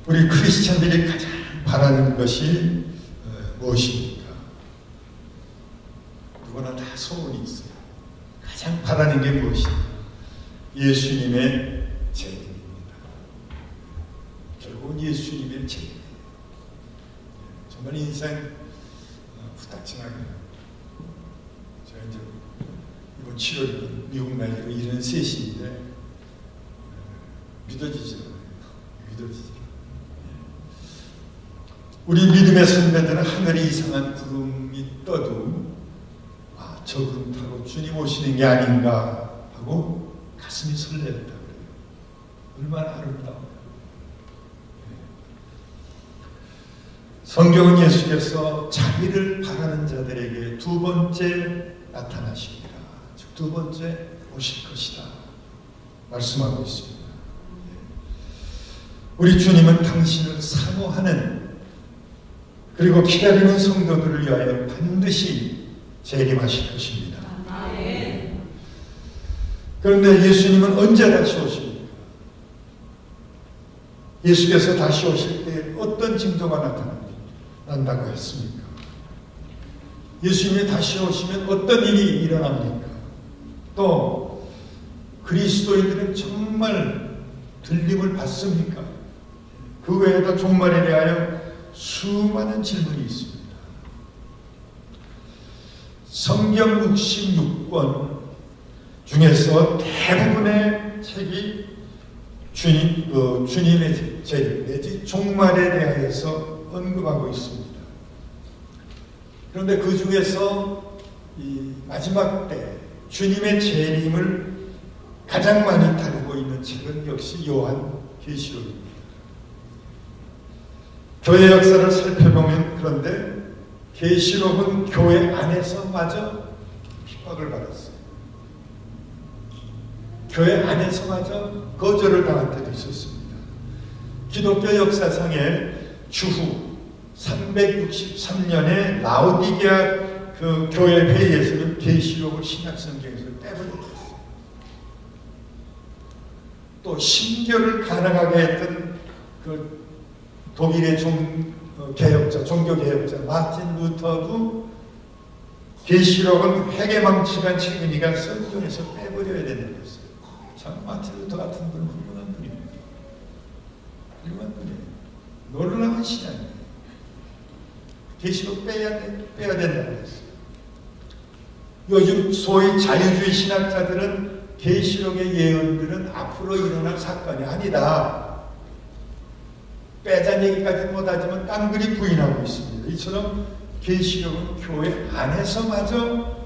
우리 크리스찬들이 가장 바라는 것이 무엇입니까? 누구나 다 소원이 있어요. 가장 바라는 게 무엇입니까? 예수님의 재림입니다. 결국은 예수님의 재림. 정말 인생 후딱지나게 제가 이제 이번 7월 미국 나이로 73인데 믿어지지 않아요. 믿어지지. 우리 믿음의 선배들은 하늘에 이상한 구름이 떠도 저 구름 타고 주님 오시는 게 아닌가 하고 가슴이 설레었다 그래요. 얼마나 아름다워요. 성경은 예수께서 자기를 바라는 자들에게 두 번째 나타나시리라, 즉 두 번째 오실 것이다 말씀하고 있습니다. 우리 주님은 당신을 사모하는 그리고 기다리는 성도들을 위하여 반드시 재림하실 것입니다. 그런데 예수님은 언제 다시 오십니까? 예수께서 다시 오실 때 어떤 징조가 난다고 했습니까? 예수님이 다시 오시면 어떤 일이 일어납니까? 또 그리스도인들은 정말 들림을 받습니까? 그 외에도 종말에 대하여 수많은 질문이 있습니다. 성경 66권 중에서 대부분의 책이 주님의 재림 내지 종말에 대하여서 언급하고 있습니다. 그런데 그 중에서 이 마지막 때 주님의 재림을 가장 많이 다루고 있는 책은 역시 요한계시록입니다. 교회 역사를 살펴보면 그런데 계시록은 교회 안에서마저 핍박을 받았어요. 교회 안에서마저 거절을 당한 때도 있었습니다. 기독교 역사상에 주후 363년에 라오디게아 그 교회 회의에서는 계시록을 신약성경에서 빼버렸어요. 또 신교를 가능하게 했던 그 독일의 종교개혁자 마틴 루터도 계시록은 회개망치간 책임이가 성경에서 빼버려야 된다고 했어요. 참 마틴 루터 같은 분은 훌륭한 분입니다. 훌륭한 분이에요. 놀라운 신앙이에요. 계시록 빼야 된다고 했어요. 요즘 소위 자유주의 신학자들은 계시록의 예언들은 앞으로 일어날 사건이 아니다. 빼자는 얘기까지 못하지만 깡그리 부인하고 있습니다. 이처럼 계시록은 교회 안에서마저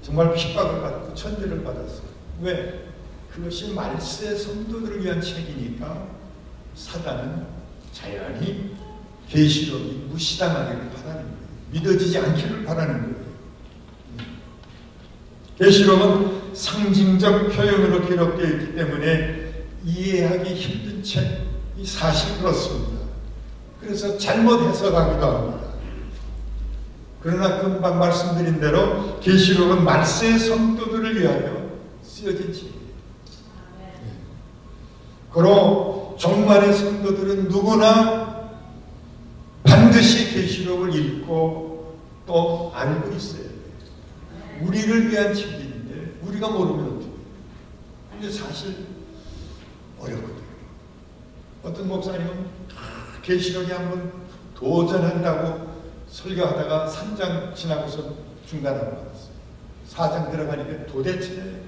정말 핍박을 받고 천대를 받았어요. 왜? 그것이 말세 성도들을 위한 책이니까 사단은 자연히 계시록이 무시당하기를 바라는 거예요. 믿어지지 않기를 바라는 거예요. 계시록은 상징적 표현으로 기록되어 있기 때문에 이해하기 힘든 책이 사실 그렇습니다. 그래서 잘못 해석하기도 합니다. 그러나 금방 말씀드린 대로 계시록은 말세의 성도들을 위하여 쓰여진 책이에요. 그러 종말의 성도들은 누구나 반드시 계시록을 읽고 또 알고 있어야 돼요. 우리를 위한 책인데 우리가 모르면 어떻게 해요? 근데 사실 어렵거든요. 어떤 목사님은 계시록에 한번 도전한다고 설교하다가 3장 지나고서 중단하고 말았어요. 4장 들어가니까 도대체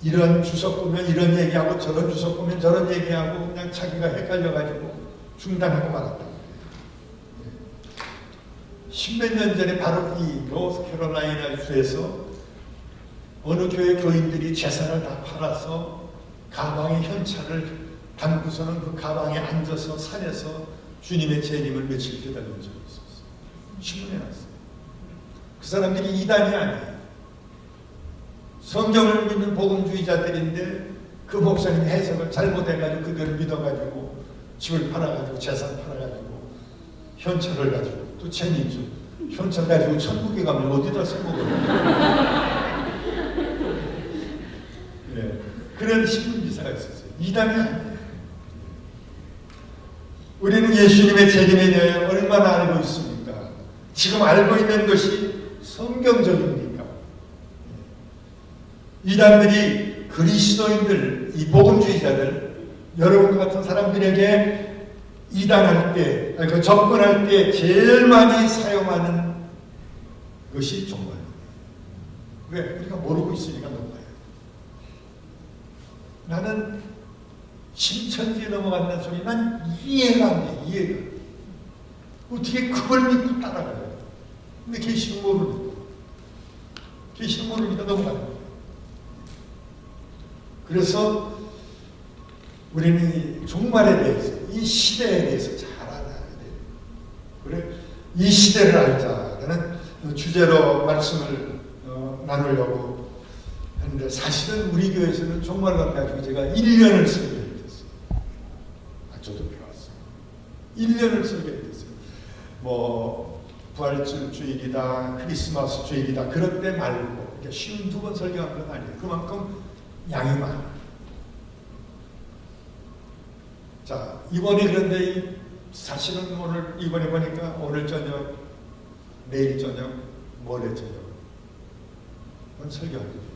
이런 주석 보면 이런 얘기하고 저런 주석 보면 저런 얘기하고 그냥 자기가 헷갈려가지고 중단하고 말았다고. 십몇 년 전에 바로 이 노스캐롤라이나 주에서 어느 교회 교인들이 재산을 다 팔아서 가방에 현찰을 담고서는 그 가방에 앉아서 산에서 주님의 재림을 며칠 기다린 적이 있었어요. 신문에 났어요. 그 사람들이 이단이 아니에요. 성경을 믿는 복음주의자들인데 그 목사님이 해석을 잘못해가지고 그들을 믿어가지고 집을 팔아가지고 재산 팔아가지고 현찰을 가지고 또 재미있죠. 현찰 가지고 천국에 가면 어디다 써먹어요. 네. 그런 신문 기사가 있었어요. 이단이 아니에요. 우리는 예수님의 재림에 대하여 얼마나 알고 있습니까? 지금 알고 있는 것이 성경적입니까? 이단들이 그리스도인들, 이 복음주의자들, 여러분과 같은 사람들에게 이단할 때, 접근할 때 제일 많이 사용하는 것이 종말. 왜? 우리가 모르고 있으니까 넘어가요. 나는 신천지에 넘어간다는 소리 난 이해가 안 돼. 이해가. 어떻게 그걸 믿고 따라가요? 근데 계시는 모르니까. 계시는 모르니까 넘어가는 거예요. 그래서 우리는 이 종말에 대해서, 이 시대에 대해서 잘 알아야 돼요. 그래, 이 시대를 알자라는 주제로 말씀을 나누려고 하는데, 사실은 우리 교회에서는 종말론 가지고 제가 1년을 설교했어요. 저도 배웠어요. 1년을 설교했어요. 뭐 부활절 주일이다, 크리스마스 주일이다, 그럴 때 말고, 이렇게 쉬운 2번 설교한 건 아니에요. 그만큼 양이 많아요. 자, 이번에 그런데 사실은 오늘 이번에 보니까 오늘 저녁, 내일 저녁, 모레 저녁 그건 설교하는 거예요.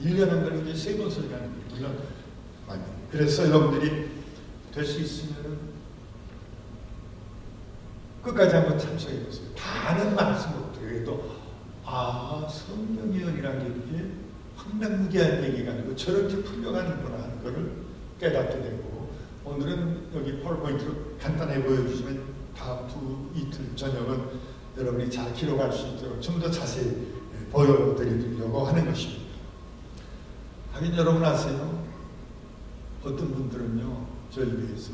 1년 한 달에 3번 설교하는 거예요. 물론 많이. 그래서 여러분들이 될 수 있으면 끝까지 한번 참석해 보세요. 다 아는 말씀 못 드려도 성경의 은이라는 게 이렇게 황당무계한 얘기가 아니고 저렇게 풀려가는구나 하는 것을 깨닫게 되고, 오늘은 여기 파워포인트로 간단하게 보여주시면 다음 이틀 저녁은 여러분이 잘 기록할 수 있도록 좀 더 자세히 보여드리려고 하는 것입니다. 하긴 여러분 아세요? 어떤 분들은요, 저희 교회에서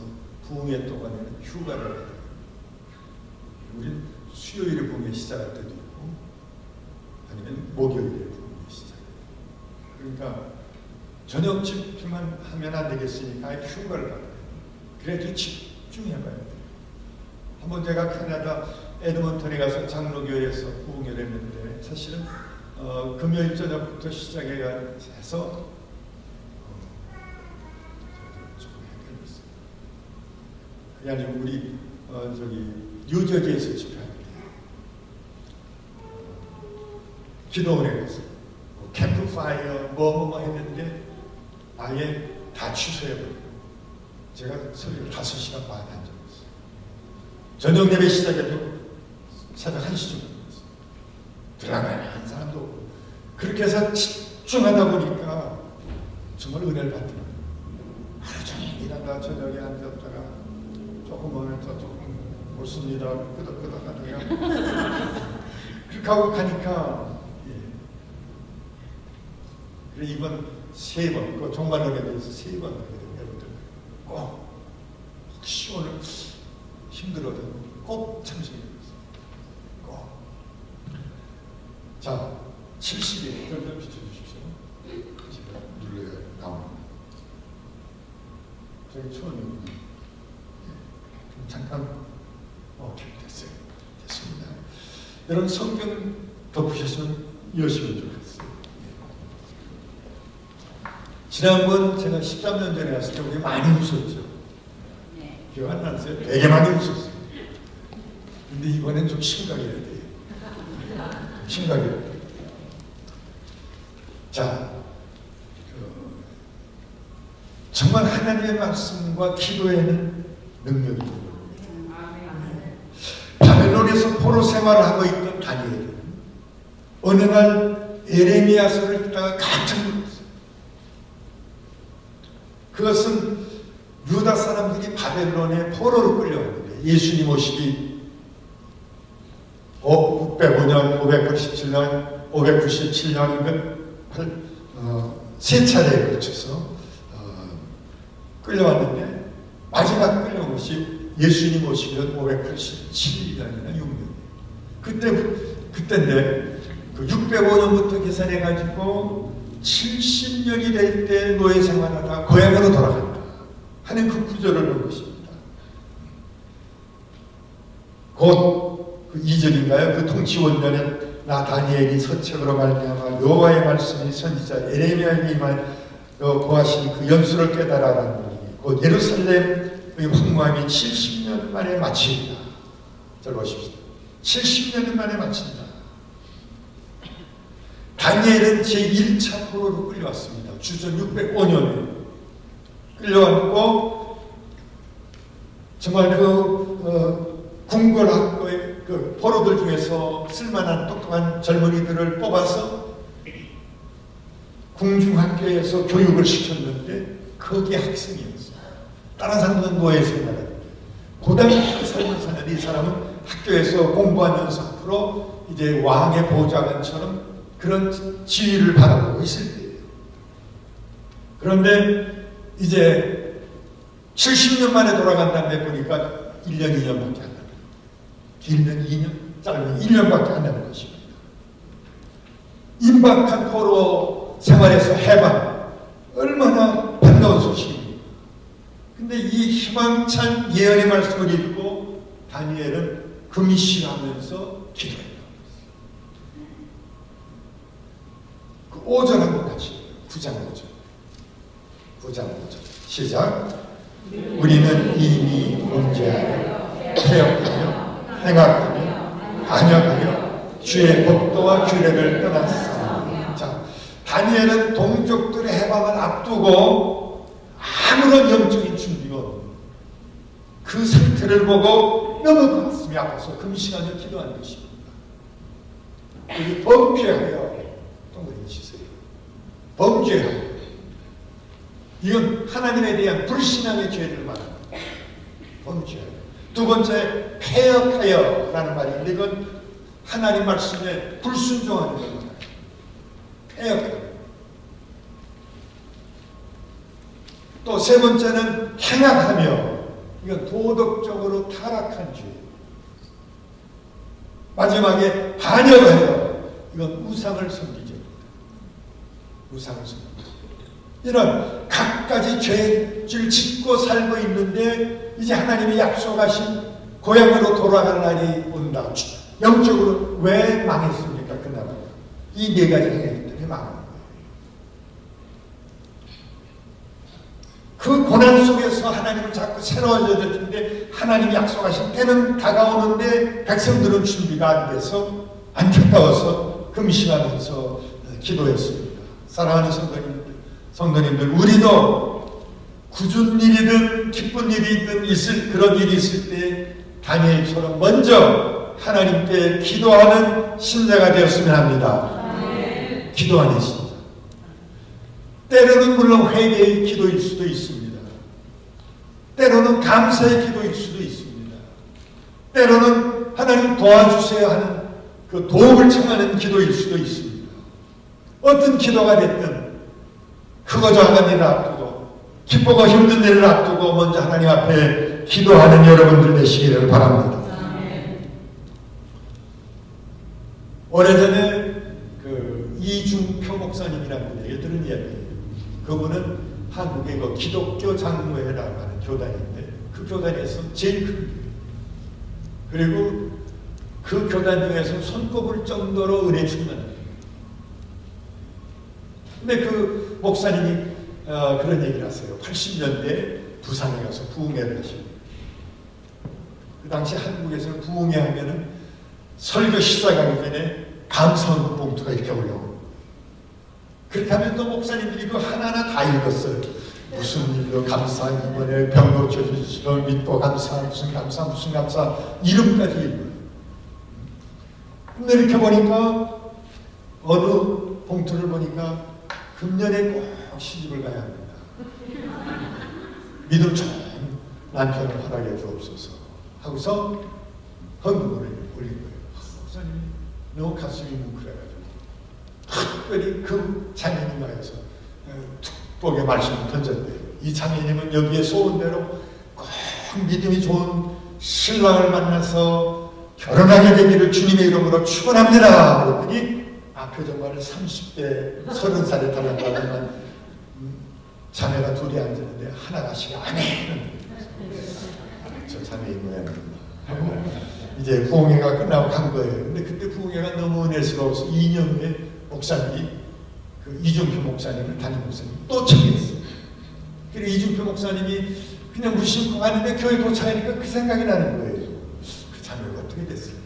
부흥회 동안에는 휴가를 해요. 우린 수요일에 부흥회 시작할 때도 있고, 아니면 목요일에 부흥회 시작. 그러니까 저녁 집회만 하면 안 되겠으니까 휴가를 받아요. 그래도 집중해봐야 돼요. 한번 제가 캐나다 에드먼턴에 가서 장로교회에서 부흥회를 했는데, 사실은 금요일 저녁부터 시작해서 그게 아니고 우리 뉴저지에서 집회합니다. 기도원에 가서 캠프파이어 뭐 했는데 아예 다 취소해버리고 제가 설교 5시간 반 한 적이 있어요. 저녁 예배 시작해도 새벽 1시쯤 됐어요. 들어가면 한 사람도 없고, 그렇게 해서 집중하다 보니까 정말 은혜를 받더라고요. 하루 종일 일하다 저녁에 앉았다가 조금 오면서 조금 못습니다 끄덕끄덕 하다가 그렇게 하고 가니까, 그래 이번 3번, 그 종말론에 대해서 3번 하게 됩니다. 여러분들 꼭 혹시 오늘 힘들어도 꼭 참석해 주세요. 꼭. 자, 70일 좀 비춰주십시오. 제가 눌러야 나옵니다. 저기 처음이군요. 잠깐 됐어요. 됐습니다. 여러분 성경 덮으셨으면 이어시면 좋겠어요. 지난번 제가 13년 전에 왔을 때 우리 많이 웃었죠. 기억 안 나세요? 되게 많이 웃었어요. 근데 이번엔 좀 심각해야 돼요. 심각해야 돼요. 자, 정말 하나님의 말씀과 기도에는 능력이 있는 겁니다. 바벨론에서 포로 생활을 하고 있던 다니엘은 어느 날 에레미야서를 듣다가 깜짝 놀랐어요. 그것은 유다 사람들이 바벨론에 포로로 끌려왔는데, 예수님 오시기 605년, 587년, 597년 세 차례에 걸쳐서 끌려왔는데, 마지막 끌려온 것이 예수님 오시면 587년이나 6년. 그때인데 그 605년부터 계산해가지고 70년이 될 때 노예 생활하다 고향으로 돌아간다 하는 그 구절을 본 것입니다. 곧 그 2절인가요? 그 통치 원년에 나 다니엘이 서책으로 말미암아 여호와의 말씀이 선지자 에레미야에게 임한 고하신 그 연수를 깨달아라는 곧 예루살렘의 황무함이 70년 70년 만에 마칩니다. 잘 보십시오. 70년 만에 마친다. 다니엘은 제1차 포로로 끌려왔습니다. 주전 605년에 끌려왔고 정말 궁궐학교의 그 포로들 중에서 쓸만한 똑똑한 젊은이들을 뽑아서 궁중학교에서 교육을 시켰는데 거기에 학생이었어요. 다른 사람들은 노예 생활을. 고등학교 삶을 사는 이 사람은 학교에서 공부하면서 앞으로 이제 왕의 보좌관처럼 그런 지위를 바라보고 있을 때예요. 그런데 이제 70년 만에 돌아간 다음에 보니까 1년, 2년밖에 안 남아요. 길면 2년, 짧으면 1년밖에 안 남은 것입니다. 임박한 포로 생활에서 해방, 얼마나 반가운 소식입니까? 근데 이 희망찬 예언의 말씀을 읽고 다니엘은 금식하면서 기도했다. 그 5절 한번 같이 9장 5절 시작. 우리는 이미 문제하여 태역하며 행악하며 반역하여 주의 법도와 규례를 떠났사오니. 자, 다니엘은 동족들의 해방을 앞두고 아무런 영적인 준비가 없는 그 상태를 보고 너무 가슴이 아파서 금식하며 기도한 것입니다. 우리 범죄하여 동그라미 치세요. 범죄하여. 이건 하나님에 대한 불신앙의 죄를 말합니다. 범죄하여. 두 번째, 패역하여 라는 말인데 이건 하나님 말씀에 불순종하는 걸 말합니다. 패역하여. 또 세 번째는 행악하며, 이건 도덕적으로 타락한 죄. 마지막에 반역하여, 이건 우상을 섬기죠. 우상을 섬기죠. 이런 각가지 죄를 짓고 살고 있는데 이제 하나님이 약속하신 고향으로 돌아갈 날이 온다. 영적으로 왜 망했습니까? 그 나라가. 이 네 가지 행위 때문에 망한 거예요. 그 고난 속에서 하나님을 자꾸 새로워져야 될 텐데 하나님이 약속하신 때는 다가오는데 백성들은 준비가 안 돼서 안타까워서 금식하면서 기도했습니다. 사랑하는 성도님들, 우리도 굳은 일이든 기쁜 일이든 있을 그런 일이 있을 때 다니엘처럼 먼저 하나님께 기도하는 신자가 되었으면 합니다. 기도하는 신자. 때로는 물론 회개의 기도일 수도 있습니다. 때로는 감사의 기도일 수도 있습니다. 때로는 하나님 도와주세요 하는 그 도움을 청하는 기도일 수도 있습니다. 어떤 기도가 됐든 크고 작은 일을 앞두고 기쁘고 힘든 일을 앞두고 먼저 하나님 앞에 기도하는 여러분들 되시기를 바랍니다. 오래전에 그 이중표 목사님이라는 분에게 들은 이야기예요. 그분은 한국의 그 기독교 장로회라고 하는 교단인데 그 교단에서 제일 큰 교회. 그리고 그 교단 중에서 손꼽을 정도로 은혜 충만해요. 근데 그 목사님이 그런 얘기를 하세요. 80년대 부산에 가서 부흥회를 하십니다. 그 당시 한국에서는 부흥회 하면은 설교 시작하기 전에 감사헌금 봉투가 이렇게 올라오고 그렇게 하면 또 목사님들이 그 하나하나 다 읽었어요. 무슨 일로 감사, 이번에 병 고쳐주시고 믿고 감사, 무슨 감사 이름까지 읽어요. 근데 이렇게 보니까 어느 봉투를 보니까 금년에 꼭 시집을 가야 합니다. 믿음 좋은 남편을 허락해 주옵소서 하고서 헌금을 올린 거예요. 목사님이 너무 가슴이 뭉클해가지고 특별히 그 장인이 와서 축복의 말씀을 던졌대요. 이 장인님은 여기에 쏘은 대로 꼭 믿음이 좋은 신랑을 만나서 결혼하게 되기를 주님의 이름으로 축원합니다. 그랬더니 그 정말 30대 30살에 달란다면 자매가 둘이 앉았는데 하나가 씨가 아멘. 저 자매인 모양입니다. 이제 부흥회가 끝나고 간 거예요. 근데 그때 부흥회가 너무 은혜스러워서 2년 후에 목사님이 그 이중표 목사님을 담임 목사님 또 청했어요. 그리고 이중표 목사님이 그냥 무심코 가는데 교회 도착하니까 그 생각이 나는 거예요. 그 자매가 어떻게 됐을까?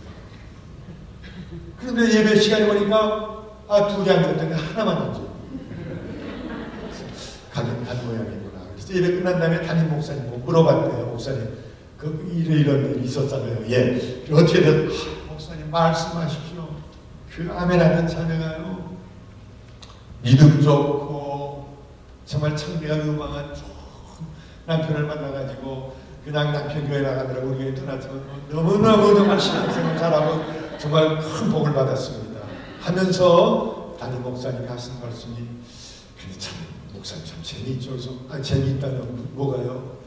그런데 예배 시간에 보니까 둘이 앉았더니 하나만 앉아. 가긴 간 모양이구나. 그래서 예배 끝난 다음에 담임 목사님 물어봤대요. 목사님, 이런 일이 있었잖아요. 예. 어떻게 됐? 목사님 말씀하십시오. 그 아멘하는 자매가요, 믿음 좋고 정말 창대가 유망한 좋은 남편을 만나가지고 그냥 남편 교회 나가느라고 우리 교회 떠났지만 너무너무 정말 신앙생활 잘하고 정말 큰 복을 받았습니다 하면서 담임 목사님이 하신 말씀이, 근데 참 목사님 참 재미있죠. 그래서 재미있다면 뭐가요?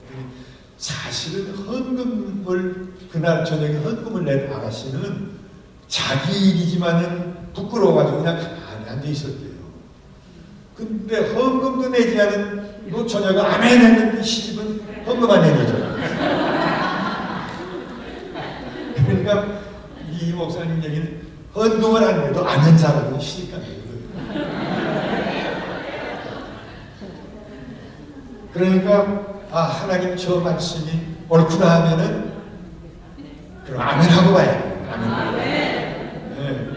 사실은 헌금을 그날 저녁에 헌금을 낸 아가씨는 자기 일이지만은 부끄러워가지고 그냥 가만히 앉아 있었대요. 근데 헌금도 내지 않은 노처녀가 아멘 했는데 시집은 헌금 안 내죠. 그러니까 이 목사님 얘기는 헌금을 안 내도 아는 사람은 시집 간다는 거예요. 그러니까 하나님 저 말씀이 옳구나 하면은 그럼 아멘하고 봐야 돼요. 아멘. 네.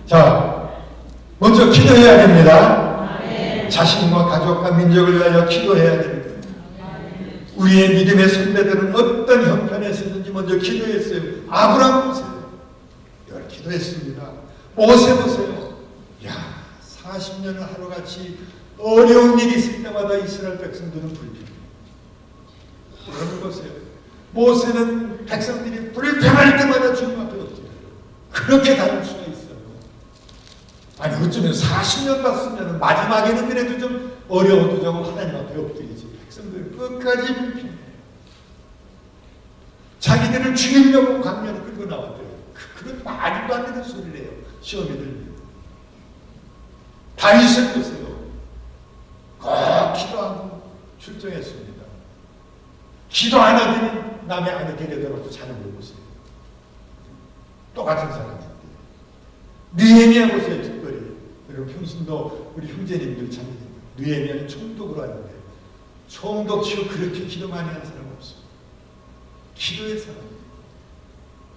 자, 먼저 기도해야 됩니다. 자신과 가족과 민족을 위하여 기도해야 됩니다. 우리의 믿음의 선배들은 어떤 형편에서든지 먼저 기도했어요. 아브라함 보세요. 이걸 기도했습니다. 모세 보세요. 40년을 하루같이 어려운 일이 있을 때마다 이스라엘 백성들은 불평해요. 여러분 보세요. 모세는 백성들이 불평할 때마다 주님 앞에 엎드려요. 그렇게 다룰 수가 있어요. 아니 어쩌면 40년 봤으면 마지막에는 그래도 좀 어려워도 좀 하나님 앞에 엎드리지. 백성들 끝까지 불평해요. 자기들을 죽이려고 강면을 끌고 나왔대요. 그런 말도 안 되는 소리를 해요. 시험에 들면. 다윗을 보세요. 꼭 기도하고 출정했습니다. 기도 안 하더니 남의 아내 데려다놓고 자는 걸 보세요. 똑같은 사람인데. 느헤미야 보세요. 특별히. 그리고 평신도 우리 형제님들 참 느헤미야는 총독으로 하는데 총독 치고 그렇게 기도 많이 하는 사람 없어요. 기도의 사람.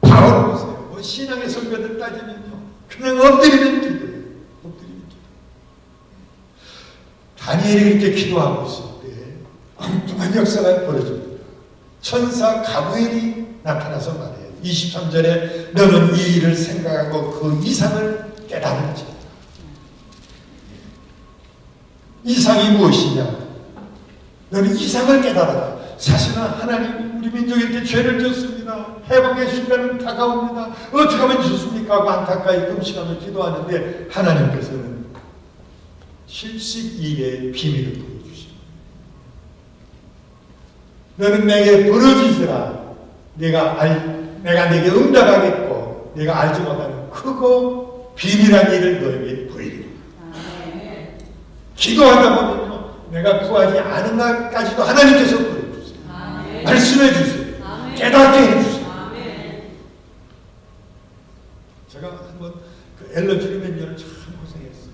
바울 보세요. 뭐 신앙의 선배들 따지면요, 그냥 엎드리는 기도예요. 엎드리는 기도. 다니엘이 이렇게 기도하고 있을 때 엉뚱한 역사가 벌어집니다. 천사 가브엘이 나타나서 말해요. 23절에 너는 이 일을 생각하고 그 이상을 깨달을지. 이상이 무엇이냐? 너는 이상을 깨달아라. 사실은 하나님 우리 민족에게 죄를 졌습니다. 해방의 순간은 다가옵니다. 어떻게 하면 좋습니까? 하고 안타까이 금식하며 기도하는데 하나님께서는 72일의 비밀을 보여주십니다. 너는 내게 부르짖으라. 내가 내게 응답하겠고 내가 알지 못하는 크고 비밀한 일을 너에게 보이리라. 기도하다 보면요, 내가 구하지 않은 날까지도 하나님께서 보여주세요. 말씀해 주세요. 깨닫게 해주세요. 제가 한번 그 엘러지를 몇 년을 참 고생했어요.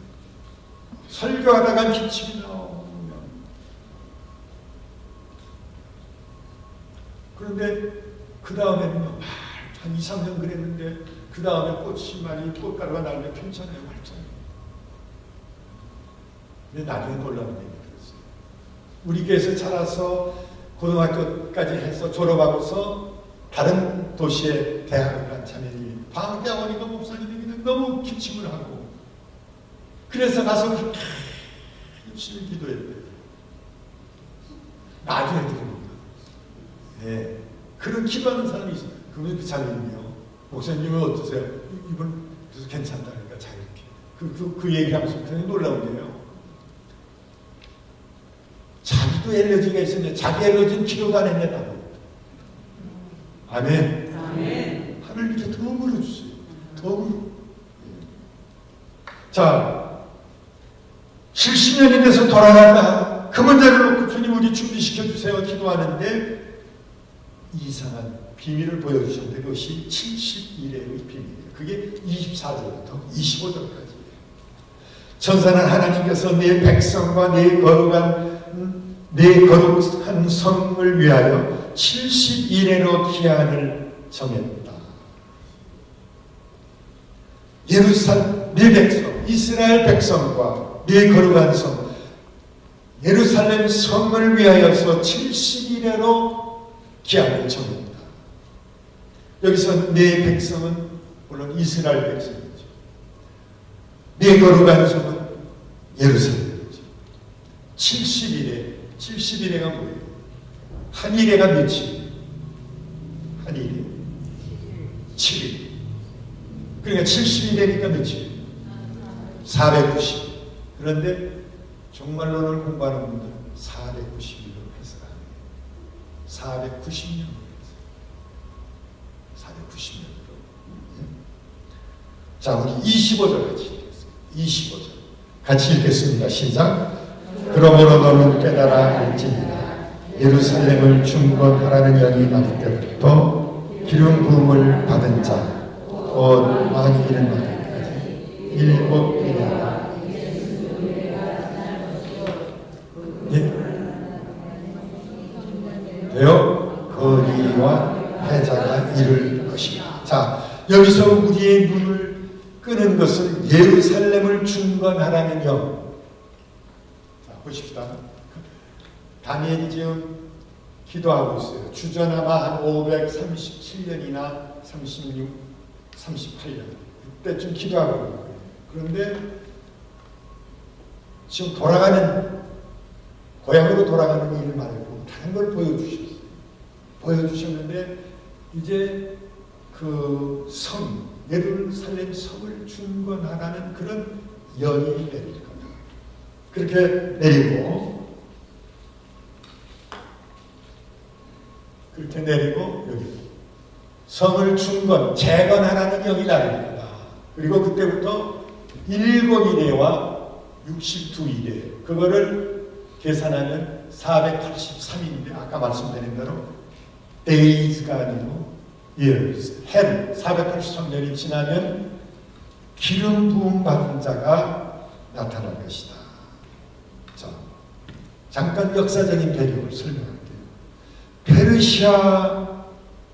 설교하다가 기침이 나오면, 그런데 그 다음에는요, 한 2, 3년 그랬는데 그 다음에 꽃이 많이 꽃가루가 나면 괜찮아요. 말짱해요. 근데 나중에 놀라운 얘기 들었어요. 우리 교회에서 자라서 고등학교까지 해서 졸업하고서 다른 도시에 대학을 간 자매님이 방학에 오니까 목사님이 그냥 너무 기침을 하고, 그래서 가서 열심히 기도했대요. 나중에 들으니까. 네. 그런 기도하는 사람이 있어요. 그러면 그 자매님이요, 목사님은 어떠세요? 이분 그래서 괜찮다니까 자유롭게 그 얘기하면서 굉장히 놀라운 게요, 자기도 엘러지가 있었는데 자기 엘러지는 기도도 안 했냐고. 아멘. 아멘. 하나님께 더 물어주세요. 더 물어. 자, 70년이 돼서 돌아간다. 그 문제를 놓고 주님 우리 준비시켜 주세요. 기도하는데 이상한 비밀을 보여주셨는데 그것이 70일의 비밀이에요. 그게 24절부터 25절까지. 천사는 하나님께서 네 백성과 네 거룩한 내 거룩한 성을 위하여 70일에로 기한을 정했다. 예루살렘 내 백성, 이스라엘 백성과 내 거룩한 성, 예루살렘 성을 위하여서 70일에로 기한을 정했다. 여기서 내 백성은 물론 이스라엘 백성이죠. 내 거룩한 성은 예루살렘이죠. 70일에가 뭐예요? 한 일에가 며칠? 한 일에 7일. 그러니까 70일이니까 며칠? 490일. 그런데 종말론을 공부하는 분들은 490일로 해석합니다. 490년으로 해서 490년으로. 자, 우리 25절 같이 읽겠습니다. 25절 같이 읽겠습니다. 시작. 그러므로 너는 깨달아 알지니라. 예루살렘을 중건하라는 영이 나올 때부터 기름 부음을 받은 자 곧 왕이 이르기까지 7일이라. 되어 거리와 해자가 이룰 것이다. 자, 여기서 우리의 눈을 끄는 것은 예루살렘을 중건하라는 영. 자, 보십시다. 다니엘이 지금 기도하고 있어요. 주전 아마 한 537년이나 36, 38년 그때쯤 기도하고 있는 거예요. 그런데 지금 돌아가는 고향으로 돌아가는 일 말고 다른 걸 보여주셨는데 이제 그 성, 예루살렘 성을 중건하라는 그런 연이 내릴 겁니다. 그렇게 내리고 여기 성을 중건, 재건하라는 영이 나를 거다. 그리고 그때부터 7일에와 62일에 그거를 계산하면 483일인데 아까 말씀드린 대로 days가 아니고 years, 해로 483년이 지나면 기름 부음 받은 자가 나타날 것이다. 자, 잠깐 역사적인 배경을 설명할게요. 페르시아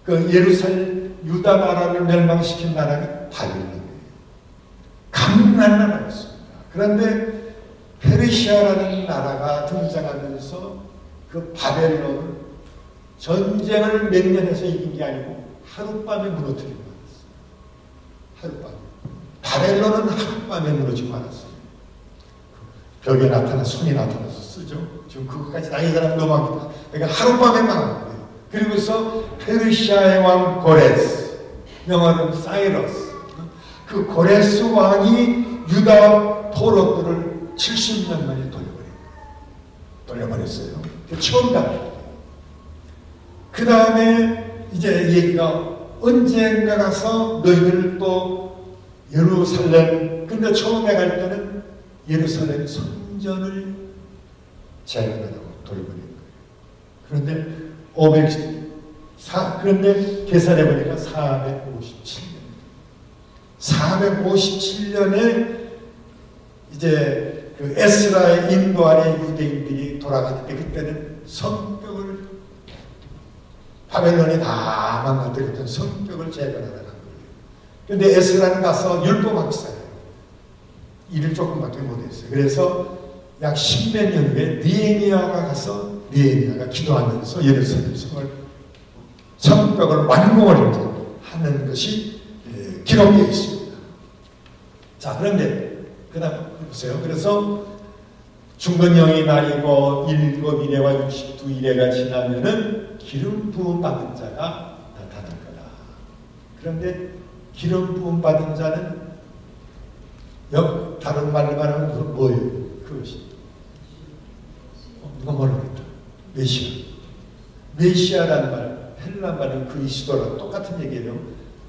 그 예루살렘 유다 나라를 멸망시킨 나라는 바벨론이에요. 강한 나라였습니다. 그런데 페르시아라는 나라가 등장하면서 그 바벨론을 전쟁을 몇 년 해서 이긴 게 아니고 하룻밤에 무너뜨리고 말았어요. 하룻밤에. 바벨론은 하룻밤에 무너지고 말았어요. 벽에 나타나 손이 나타나서 쓰죠. 지금 그것까지 나이 사람 넘어갑니다. 그러니까 하룻밤에 망한 거예요. 그리고서 페르시아의 왕 고레스, 영어로는 사이러스, 그 고레스 왕이 유다 포로들을 70년 만에 돌려버렸어요. 처음 가요. 그 다음에 이제 얘기가 언젠가 가서 너희들 또 예루살렘, 근데 처음에 갈 때는 예루살렘 성전을 재건하라고 돌려버린 거예요. 그런데 계산해 보니까 457년에 이제 그 에스라의 인도 아래 유대인들이 돌아갔는데 그때는 성벽을 바벨론이 다 망가뜨렸던 성벽을 재건하라는 거예요. 그런데 에스라는 가서 율법학사예요. 일을 조금밖에 못했어요. 그래서 약 10몇 년 후에 느헤미야가 가서 느헤미야가 기도하면서 예루살렘 성벽을 완공을 하는 것이 기록되어 있습니다. 자, 그런데 그 다음 보세요. 그래서 중건영이 날이고 7일에와 62일에가 지나면은 기름 부음 받은 자가 나타날 거다. 그런데 기름 부음 받은 자는 다른 말로 말하면 그건 뭐예요? 그것이 누가 뭐라고 했다? 메시아라는 말, 헬라 말은 그리스도랑 똑같은 얘기예요.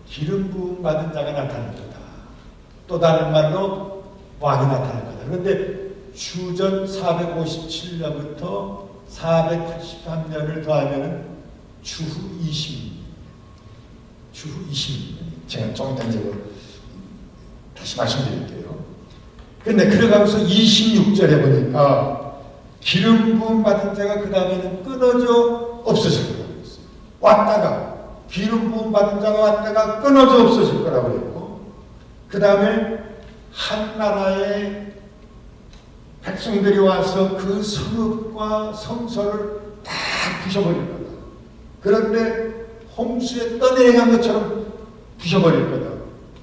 기름 부음 받은 자가 나타날 거다. 또 다른 말로 왕이 나타날 거다. 그런데 주전 457년부터 483년을 더하면 주후 20년. 제가 좀 단적으로 다시 말씀드릴게요. 그런데 그래가면서 26절에 보니까 기름 부음 받은 자가 그 다음에는 끊어져 없어질 거라고 했어요. 왔다가 기름 부음 받은 자가 왔다가 끊어져 없어질 거라고 했고, 그 다음에 한 나라의 백성들이 와서 그 성읍과 성소를 다 부셔버릴 거다. 그런데 홍수에 떠내려간 것처럼 부셔버릴 거다.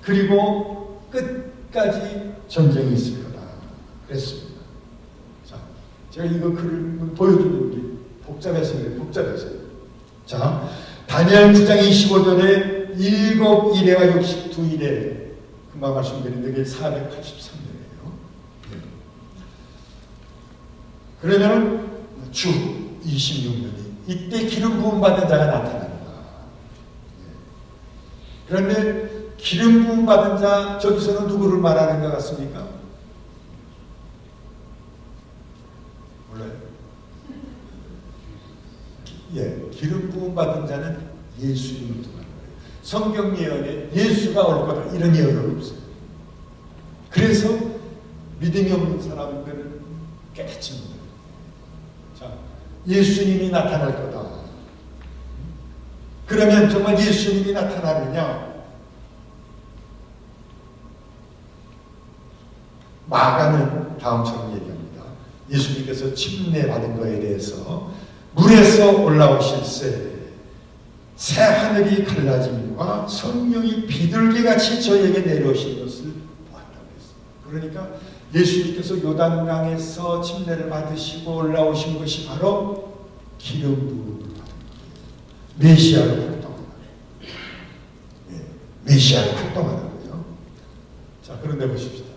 그리고 끝까지 전쟁이 있을 거다. 그랬습니다. 자, 제가 이거 글을 보여주는 게 복잡해서요. 자, 다니엘 9장 25절에 7일에와 62일에 금방 말씀드린 게 483년이에요. 그러면 주 26년이 이때 기름 부음 받은 자가 나타납니다. 그런데 기름 부음 받은 자, 저기서는 누구를 말하는 것 같습니까? 몰라요? 예, 기름 부음 받은 자는 예수님을 말하는 거예요. 성경 예언에 예수가 올 거다 이런 예언은 없어요. 그래서 믿음이 없는 사람들은 깨닫습니다. 자, 예수님이 나타날 거다. 그러면 정말 예수님이 나타나느냐? 마가는 다음처럼 얘기합니다. 예수님께서 침례받은 것에 대해서 물에서 올라오실새 새 하늘이 갈라짐과 성령이 비둘기같이 저에게 내려오신 것을 보았다고 했습니다. 그러니까 예수님께서 요단강에서 침례를 받으시고 올라오신 것이 바로 기름 부음을 받은 거예요. 메시아로 활동하는 거예요. 메시아로 활동하는 거예요. 자, 그런데 보십시다.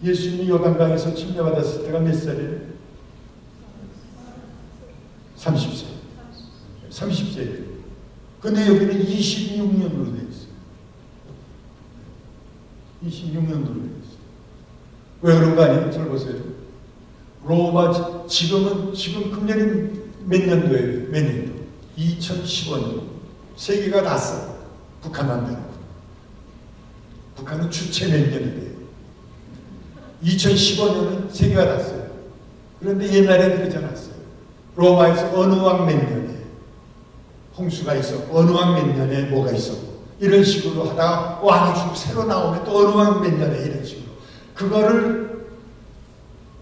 예수님이 요단강에서 침례받았을 때가 몇 살이에요? 30세. 30세예요. 근데 여기는 26년으로 되어 있어요. 26년으로 되어 있어요. 왜 그런 거 아니에요? 잘 보세요. 로마, 지금 금년이 몇 년도예요? 몇 년도? 2015년. 세계가 다 써. 북한만 되는 거. 북한은 주체 몇 년이 돼요? 2015년은 세계가 다 써요. 그런데 옛날에 그러지 않았어요. 로마에서 어느 왕 몇 년에 홍수가 있었고 어느 왕 몇 년에 뭐가 있었고 이런 식으로 하다가 왕이 죽고 새로 나오면 또 어느 왕 몇 년에 이런 식으로 그거를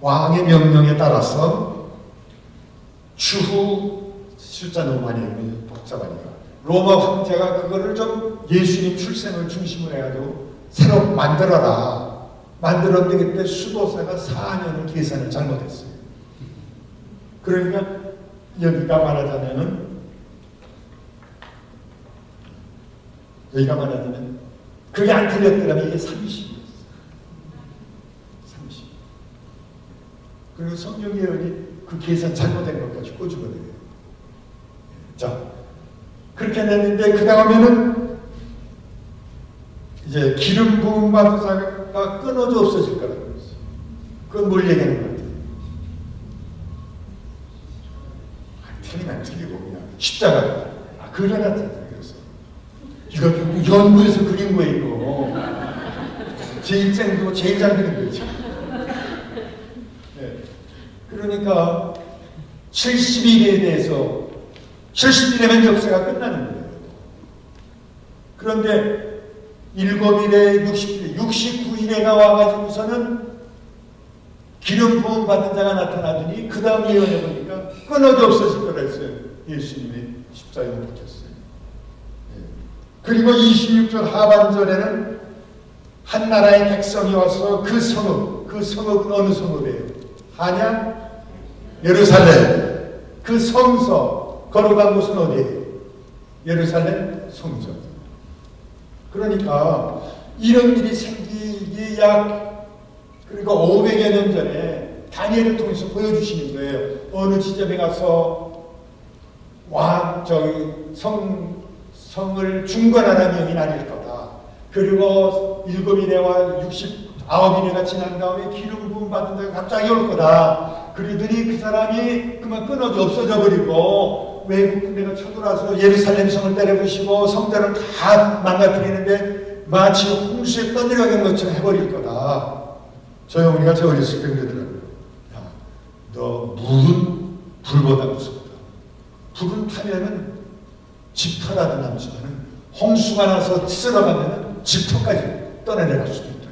왕의 명령에 따라서 추후 숫자 너무 많이 복잡하니까 로마 황제가 그거를 좀 예수님 출생을 중심으로 해가지고 새로 만들었는데 그때 수도사가 4년을 계산을 잘못했어요. 그러니까 여기가 말하자면 그게 안 틀렸더라면 이게 30이었어요. 30. 그리고 성령 예언이 그 계산 잘못된 것까지 꼬집어내요. 자, 그렇게 됐는데 그 다음에는 이제 기름 부음 받은 자가 끊어져 없어질 거라고 했어요. 그건 뭘 얘기하는 것 같아요? 틀리면 틀리고 그냥 십자가 그려놨잖아요. 그래서 이거 연구해서 그린 거예요. 이거 제 일생도 제일 잘 그린 거죠. 네. 그러니까 70일에 대해서 70일이면 역사가 끝나는 거예요. 그런데 7일에 60일, 69일에가 와가지고서는 기름 부음 받은 자가 나타나더니 그 다음 예언해 보니까 끊어져 없어질 거라 했어요. 예수님이 십자가에 못 박혔어요. 그리고 26절 하반절에는 한 나라의 백성이 와서 그 성읍은 어느 성읍이에요? 한양, 예루살렘, 그 성서 걸어간 곳은 어디예요? 예루살렘 성전. 그러니까 이런 일이 생기기 그러니까 500여 년 전에 다니엘을 통해서 보여주시는 거예요. 어느 지점에 가서 성을 중건하는 영이 나뉠 거다. 그리고 7일에와 69일에가 지난 다음에 기름 부음 받은 자가 갑자기 올 거다. 그러더니 그 사람이 그만 끊어져 없어져 버리고 외국 군대가 쳐들어와서 예루살렘 성을 때려부시고 성전을 다 망가뜨리는데 마치 홍수에 떠내려간 것처럼 해버릴 거다. 저희 어머니가 저 어렸을 때 그러더라고요. 야, 너 물은 불보다 무섭다. 불은 타면은 집터라도 남지만은 홍수가 나서 쓸어가면은 집터까지 떠내려갈 수도 있다.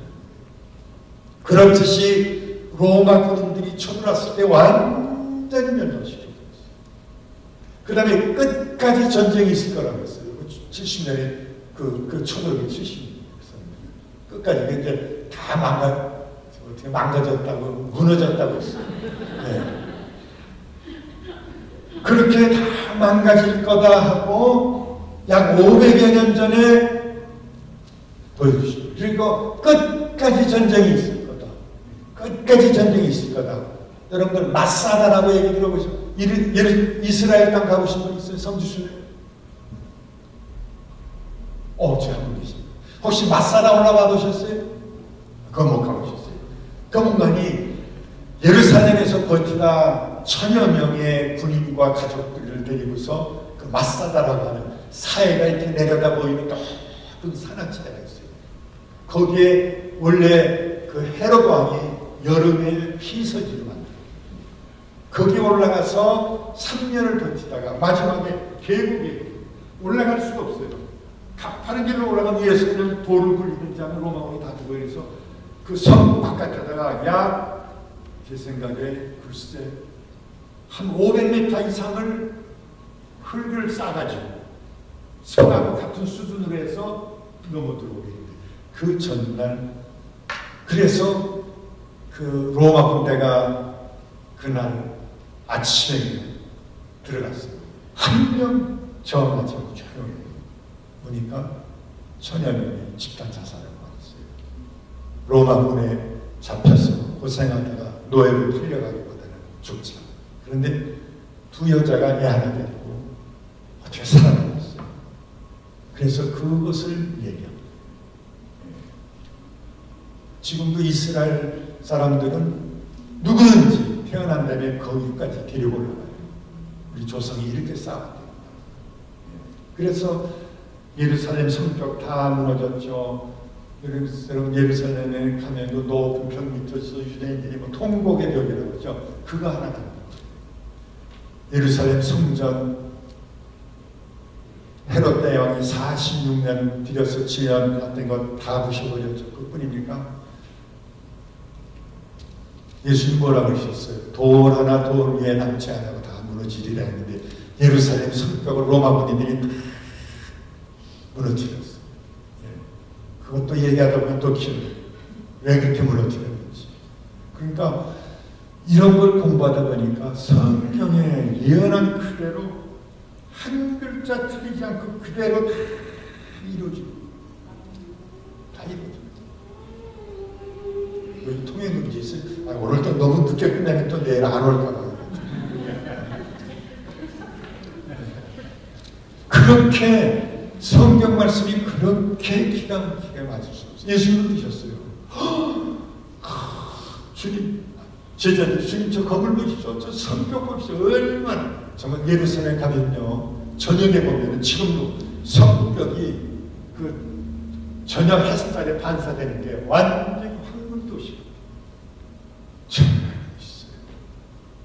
그렇듯이 로마 군인들이 쳐들어왔을 때 완전히 멸망시켰어요. 그 다음에 끝까지 전쟁이 있을 거라고 했어요. 70년에 그 1970년 끝까지 이제 다 망가졌다고 무너졌다고 했어요. 네. 그렇게 다 망가질 거다 하고 약 500여 년 전에 보여주시고, 그리고 끝까지 전쟁이 있을 거다. 끝까지 전쟁이 있을 거다. 여러분들 마사다라고 얘기 들어보시죠? 이스라엘 땅 가보신 분 있어요? 성지순례? 저 한 분 계십니다. 혹시 마사다 올라가 보셨어요? 그거 못 가보셨어요? 그 문간이 예루살렘에서 버티다 1000여 명의 군인과 가족들을 데리고서 그 마사다라고 하는 사해가 이렇게 내려다 보이는 높은 산악지대가 있어요. 거기에 원래 그 헤롯 왕이 여름에 피서지를 만들어요. 거기 올라가서 3년을 버티다가 마지막에 계곡에 올라갈 수가 없어요. 가파른 길로 올라가면 예수님은 돌을 굴리는지 하면 로마군이 다 두고 해서 그 성 바깥에다가 약 제 생각에 글쎄 한 500m 이상을 흙을 싸가지고 성하고 같은 수준으로 해서 넘어 들어오게 했는데 그 전날 그래서 그 로마 군대가 그날 아침에 들어갔어요. 한 명 저항하지 않고 조용히 보니까 1000여 명이 집단 자살을 받았어요. 로마 군에 잡혀서 고생하다가 노예로 풀려가기보다는 죽지 않아요. 그런데 두 여자가 애 하나 데리고 어떻게 살아남았어요. 그래서 그것을 얘기합니다. 지금도 이스라엘 사람들은 누구든지 태어난 다음에 거기까지 데리고 올라가요. 우리 조상이 이렇게 싸웠대요. 그래서 예루살렘 성벽 다 무너졌죠. 여러분 예루살렘에 가면도 높은 벽 밑에서 유대인들이 뭐 통곡의 벽이라고 그러죠. 그거 하나 다 예루살렘 성전 헤롯 대왕이 46년 들여서 지어놨던 것 다 부셔버렸죠. 그뿐입니까? 예수님 뭐라고 그러셨어요? 돌 하나 돌 위에 남지 않고 다 무너지리라 했는데 예루살렘 성벽을 로마 군인들이 다 무너뜨렸어요. 그것도 얘기하다 보면 또 기억해요. 왜 그렇게 무너뜨렸는지. 그러니까 이런 걸 공부하다 보니까 성경에 예언한 그대로 한 글자 틀리지 않고 그대로 다 이루어지고 다 이루어집니다. 여기 통해 문제 있어요? 오늘 또 너무 늦게 끝나면 또 내일 안 올까 봐. 그렇게 성경 말씀이 그렇게 기가 막히게 맞을 수 없어요. 예수님도 드셨어요. 주님, 제자들, 주님 저 건물 보십시오. 저 성벽 보십시오. 얼마나. 정말 예루살렘 가면요. 저녁에 보면 지금도 성벽이 그 저녁 햇살에 반사되는 게 완전히 황금도시고. 정말 멋있어요.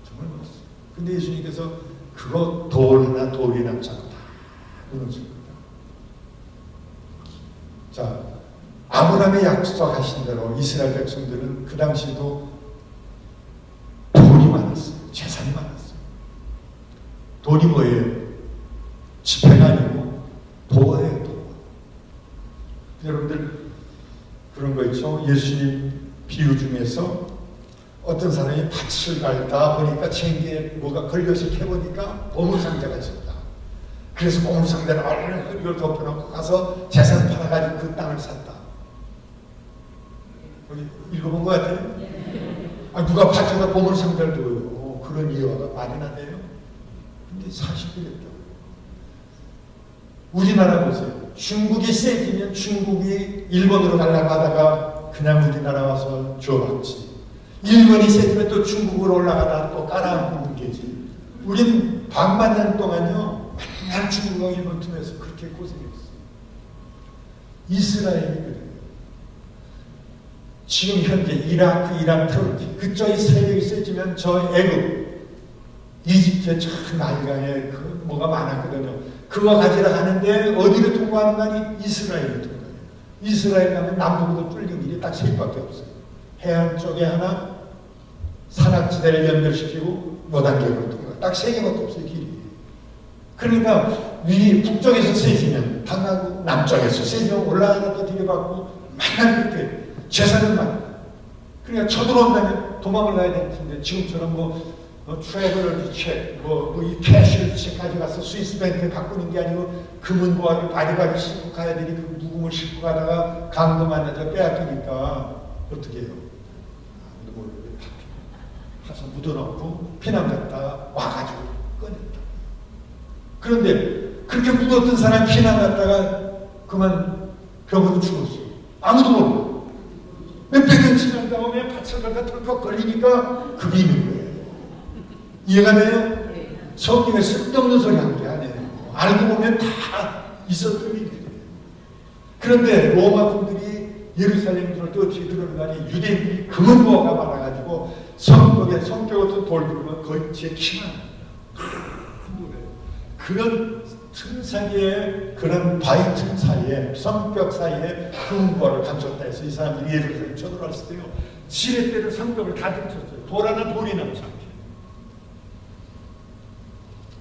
정말 멋있어요. 근데 예수님께서 그거 돌 하나 돌이 남지 않고 다 무너질 거다. 자, 아브라함의 약속하신 대로 이스라엘 백성들은 그 당시도 돈이 많았어요. 재산이 많았어요. 돈이 뭐예요? 지폐가 아니고 도예요, 도. 여러분들 그런 거 있죠? 예수님 비유 중에서 어떤 사람이 밭을 갈다 보니까 챙기에 뭐가 걸려서 캐보니까 보물상자가 있었다. 그래서 보물상자를 얼른 이걸 덮어놓고 가서 재산 팔아가지고 그 땅을 샀다. 우리 읽어본 것 같아요? 누가 밭에다 보물상자를 둬요? 그런 이유가 말이 나 돼요? 근데 사실이겠죠. 우리나라 보세요. 중국이 세지면 중국이 일본으로 가려고 하다가 그냥 우리나라 와서 줘봤지. 일본이 세지면 또 중국으로 올라가다가 또 깔아앉는 게지. 우린 100만 년 동안요. 맨날 중국과 일본 틈에서 그렇게 고생했어요. 이스라엘이 그래요. 지금 현재 이라크, 이란, 터키 그쪽이 세력이 세지면 저 애굽, 이집트에 참 나이가에 그 뭐가 많았거든요. 그거 가지러 하는데 어디로 통과하는 거 아니? 이스라엘로 통과해요. 이스라엘 가면 남북으로 뚫린 길이 딱 세 밖에 없어요. 해안 쪽에 하나, 산악지대를 연결시키고 노단계로 통과. 딱 세 개밖에 없어요, 길이. 그러니까 북쪽에서 세지면 당하고 남쪽에서 세지면 올라가서 들여받고 맨날 그렇게 재산을 많이. 그러니까 쳐들어온다면 도망을 가야 되는 텐데 지금처럼 트래블러 리체, 이 캐시 리체까지 가서 스위스 뱅크에 바꾸는 게 아니고 금은 보화를 바리바리 싣고 가야 되니 그 무금을 싣고 가다가 강도 만나서 빼앗기니까 어떻게 해요? 가서 묻어놓고 피난 갔다 와가지고 꺼냈다. 그런데 그렇게 묻었던 사람이 피난 갔다가 그만 병으로 죽었어. 아무도 몰라. 몇백 년 지난 다음에 파철가가 털컥 걸리니까 그게 있는 거예요. 이해가 돼요? 성경에 쓸데없는 소리 한 게 아니에요. 알고 보면 다 있었던 일이에요. 그런데 로마 군들이 예루살렘 들어올 때 어떻게 들어가니 유대인들이 금은보화가 많아가지고 성벽 어떤 돌 들으면 거의 제 키만 그런 틈 사이에, 그런 바위 틈 사이에, 성벽 사이에 금은보화를 감췄다 해서 이 사람들이 예루살렘 쳐들어왔을 때요, 지렛대로 성벽을 다 들쳤어요. 돌 하나 돌이 남지 않게.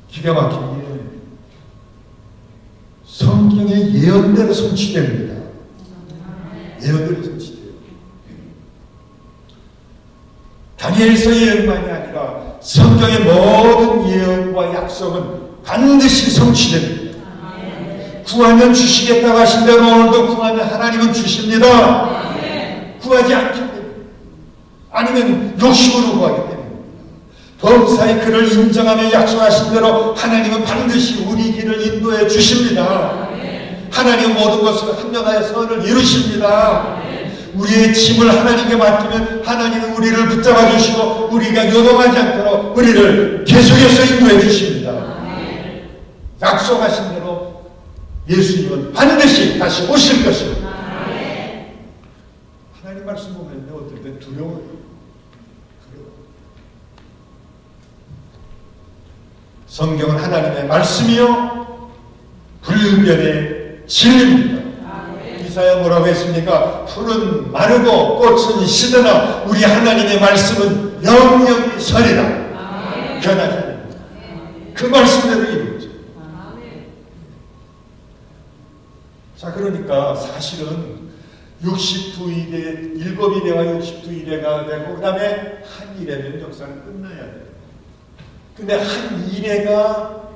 기가 막히게 성경의 예언대로 성취됩니다. 예언대로 성취돼요. 다니엘서 예언만이 아니라 성경의 모든 예언과 약속은 반드시 성취됩니다. 구하면 주시겠다고 하신 대로 오늘도 구하면 하나님은 주십니다. 구하지 않기 때문에, 아니면 욕심으로 구하기 때문에, 범사에 그를 인정하며 약속하신 대로 하나님은 반드시 우리 길을 인도해 주십니다. 하나님은 모든 것을 한명하여 선을 이루십니다. 우리의 짐을 하나님께 맡기면 하나님은 우리를 붙잡아 주시고 우리가 요동하지 않도록 우리를 계속해서 인도해 주십니다. 약속하신 대로 예수님은 반드시 다시 오실 것입니다. 하나님 말씀 보면요, 어떨 때 두려워요. 성경은 하나님의 말씀이요 불변의 진리입니다. 이사야 뭐라고 했습니까? 풀은 마르고 꽃은 시드나 우리 하나님의 말씀은 영영이 서리라. 변하지 않습니다. 그 말씀대로 이루어져. 자, 그러니까 사실은 69일에 7일에와 69일에가 되고 그 다음에 한 일에는 역사는 끝나야 돼요. 근데 한 일회가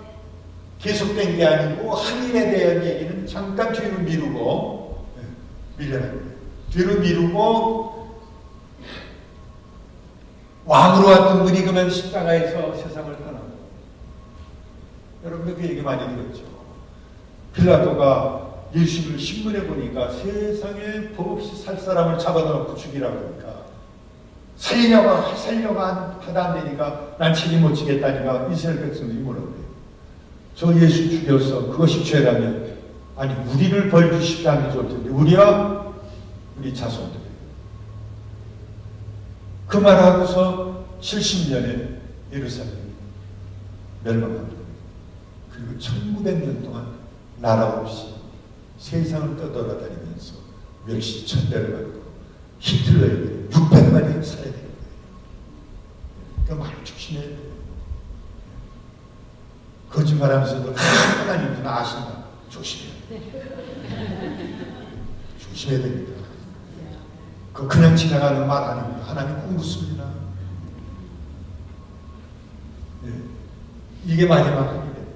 계속된 게 아니고 한 일에 대한 얘기는 잠깐 뒤로 미루고 밀려나요. 뒤로 미루고 왕으로 왔던 분이 그러면 십자가에서 세상을 떠나고, 여러분들 그 얘기 많이 들었죠. 필라토가 예수를 신문에 보니까 세상에 법 없이 살 사람을 잡아놓고 죽이라고 하니까 살려고 하다 안 되니까 난 책임 못 지겠다니까 이스라엘 백성들이 뭐라고 그래요? 저 예수 죽여서 그것이 죄라면 아니 우리를 벌 주십시오 하는 게 좋을 텐데 우리와 우리 자손들 그 말하고서 70년에 예루살렘이 멸망합니다. 그리고 1900년 동안 나라 없이 세상을 떠돌아다니면서 멸시천대를 받고 히틀러에게 600만이 살해야 되는 거예요. 그러니까 말 조심해야 돼요. 거짓말하면서도 하나님도 아신다. 조심해야 돼요. 조심해야 됩니다. 그냥 지나가는 말 아닙니다. 하나님 꼭 묻습니다. 네. 이게 마지막 한일이에요.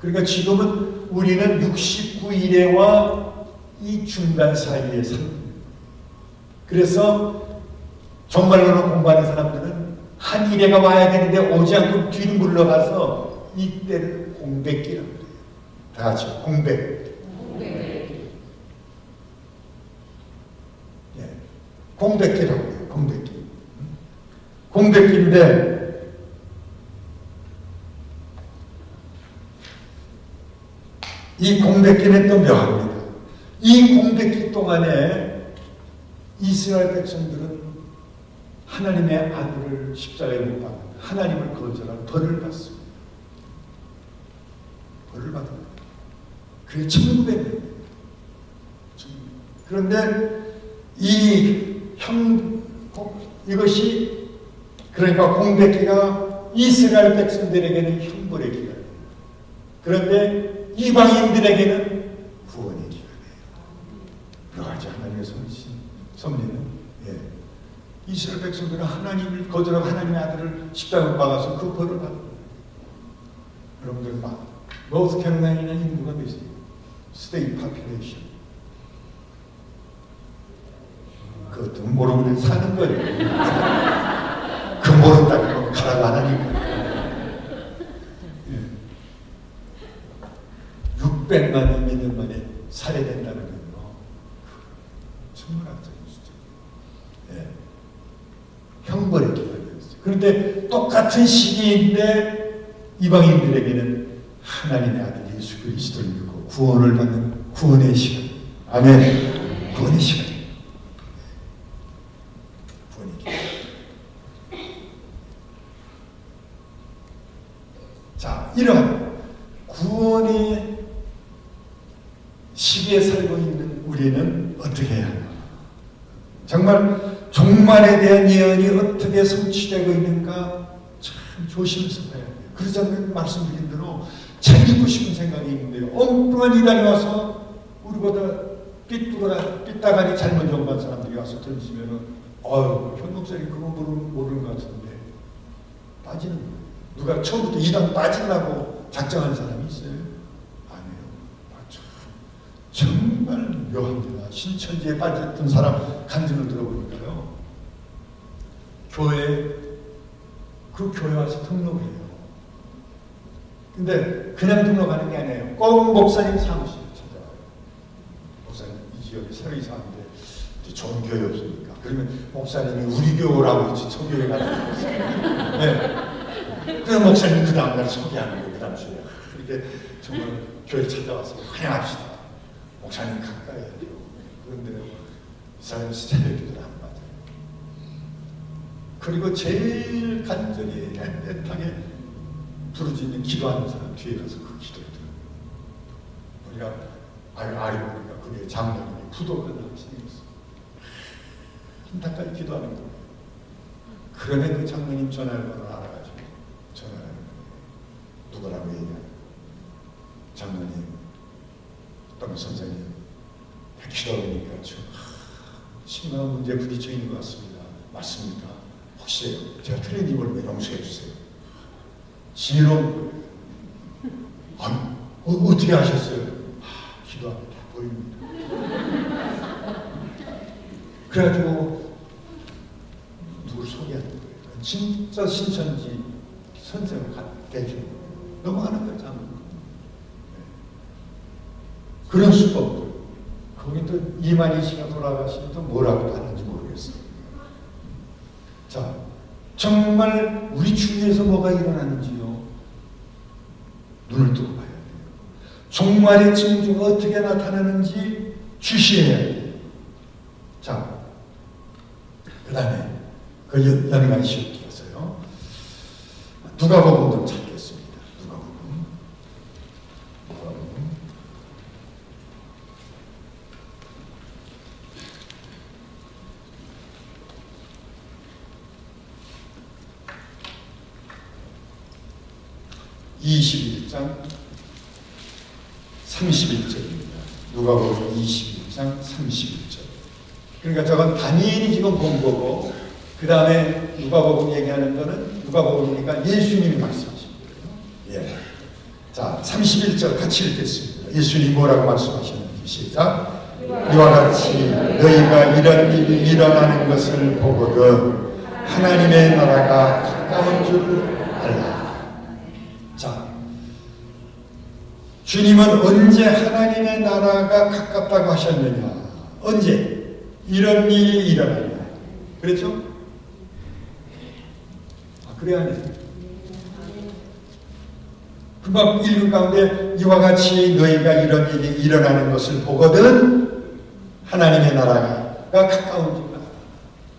그러니까 지금은 우리는 69일에와 이 중간 사이에 삽니다. 그래서 정말로 공부하는 사람들은 한 일회가 와야 되는데 오지 않고 뒤로 물러가서 이때를 공백기라고 해요. 다 같이 공백. 네. 공백기라고 해요. 공백기. 공백기인데 이 공백기는 또 묘합니다. 이 공백기 동안에 이스라엘 백성들은 하나님의 아들을 십자가에 못 박는 하나님을 거절한 벌을 받습니다. 벌을 받은 거예요. 그게 1900년. 그런데 이것이 그러니까 공백기가 이스라엘 백성들에게는 형벌의 기간이에요. 그런데 이방인들에게는 구원의 기간이에요. 여러 가지 하나님의 섭리는 이스라엘 백성들은 하나님을 거절하고 하나님의 아들을 십자가에 박아서 그 벌을 받는 거예요. 여러분들 노스 캐롤라이나 인구가 몇이에요? 스테이트 파퓰레이션. 그것도 모르고 사는 거예요. 그 모른다고 가라고 안 하니까. 600만이 몇 년 만에 살해된다는 건요. 천문학적인 숫자. 형벌의 기간이었어요. 그런데 똑같은 시기인데 이방인들에게는 하나님의 아들 예수 그리스도를 믿고 구원을 받는 구원의 시간. 아멘. 구원의 시간. 자, 이런 구원의 시기에 살고 있는 우리는 어떻게 해야 하나? 정말 종말에 대한 예언이 어떻게 성취되고 있는가 참 조심해서 봐야 돼요. 그러지 않으면 말씀드린 대로 챙기고 싶은 생각이 있는데요. 엉뚱한 이단이 와서 우리보다 삐딱하니 잘못 연구한 사람들이 와서 던지면은 현 목사님 그거 모르는 것 같은데 빠지는 거예요. 누가 처음부터 이단 빠지려고 작정한 사람이 있어요? 아니에요. 맞죠. 정말 묘합니다. 신천지에 빠졌던 사람 간증을 들어보니까요. 그 교회 와서 등록해요. 근데 그냥 등록하는 게 아니에요. 꼭 목사님 사무실에 찾아와요. 목사님 이 지역에 새로 이사하는데 좋은 교회 없으니까. 그러면 목사님이 우리 교회라고 했지 저 교회 가는 거예요. 네. 그래서 목사님 그 다음날 소개하는 거예요. 그 다음 주에. 그렇게 정말 교회 찾아와서 환영합시다. 목사님 가까이 해야 돼요. 그런데 이 사람은 새벽 기도를 안 받아요. 그리고 제일 간절히 애틋하게 부르짖는 기도하는 사람 뒤에 가서 그 기도를 들어요. 우리가 알고 보니까 그게 장로님이 부도가 나시겠어. 한탄까지 기도하는 거예요. 그러면 그 장로님 전화번호를 알아가지고 전화를 하는 거예요. 누구라고 얘기하는 장로님, 어떤 선생님, 기도하니까 좀 심각한 문제에 부딪혀 있는 것 같습니다. 맞습니까? 혹시 제가 틀린 입을 왜 용서해 주세요? 지혜로운 거예요. 어떻게 하셨어요? 기도하면 다 보입니다. 그래가지고 누굴 소개하는 거예요. 진짜 신천지 선생을 대주는 거예요. 넘어가는 거예요. 그런 수법들. 거기 또 이만희 씨가 돌아가시면 또 뭐라고 하는지 모르겠어요. 자, 정말 우리 주위에서 뭐가 일어나는지요. 눈을 뜨고 봐야 돼요. 종말의 징조가 어떻게 나타나는지 주시해야 돼요. 자, 그 다음에 그 연관 시험기에서요. 누가복음 좀 찾겠습니다. 누가복음. 21장 31절입니다. 누가복음 21장 31절. 그러니까 저건 다니엘이 지금 본 거고, 그 다음에 누가복음 얘기하는 거는 누가복음이니까 예수님이 말씀하신 거예요. 예. 자, 31절 같이 읽겠습니다. 예수님이 뭐라고 말씀하셨는지 시작. 이와 같이 너희가 이런 일이 일어나는 것을 보거든 하나님의 나라가 가까운 줄 알라. 자, 주님은 언제 하나님의 나라가 가깝다고 하셨느냐? 언제? 이런 일이 일어나냐? 그렇죠? 그래야 안 돼요. 금방 읽은 가운데 이와 같이 너희가 이런 일이 일어나는 것을 보거든 하나님의 나라가 가까운 줄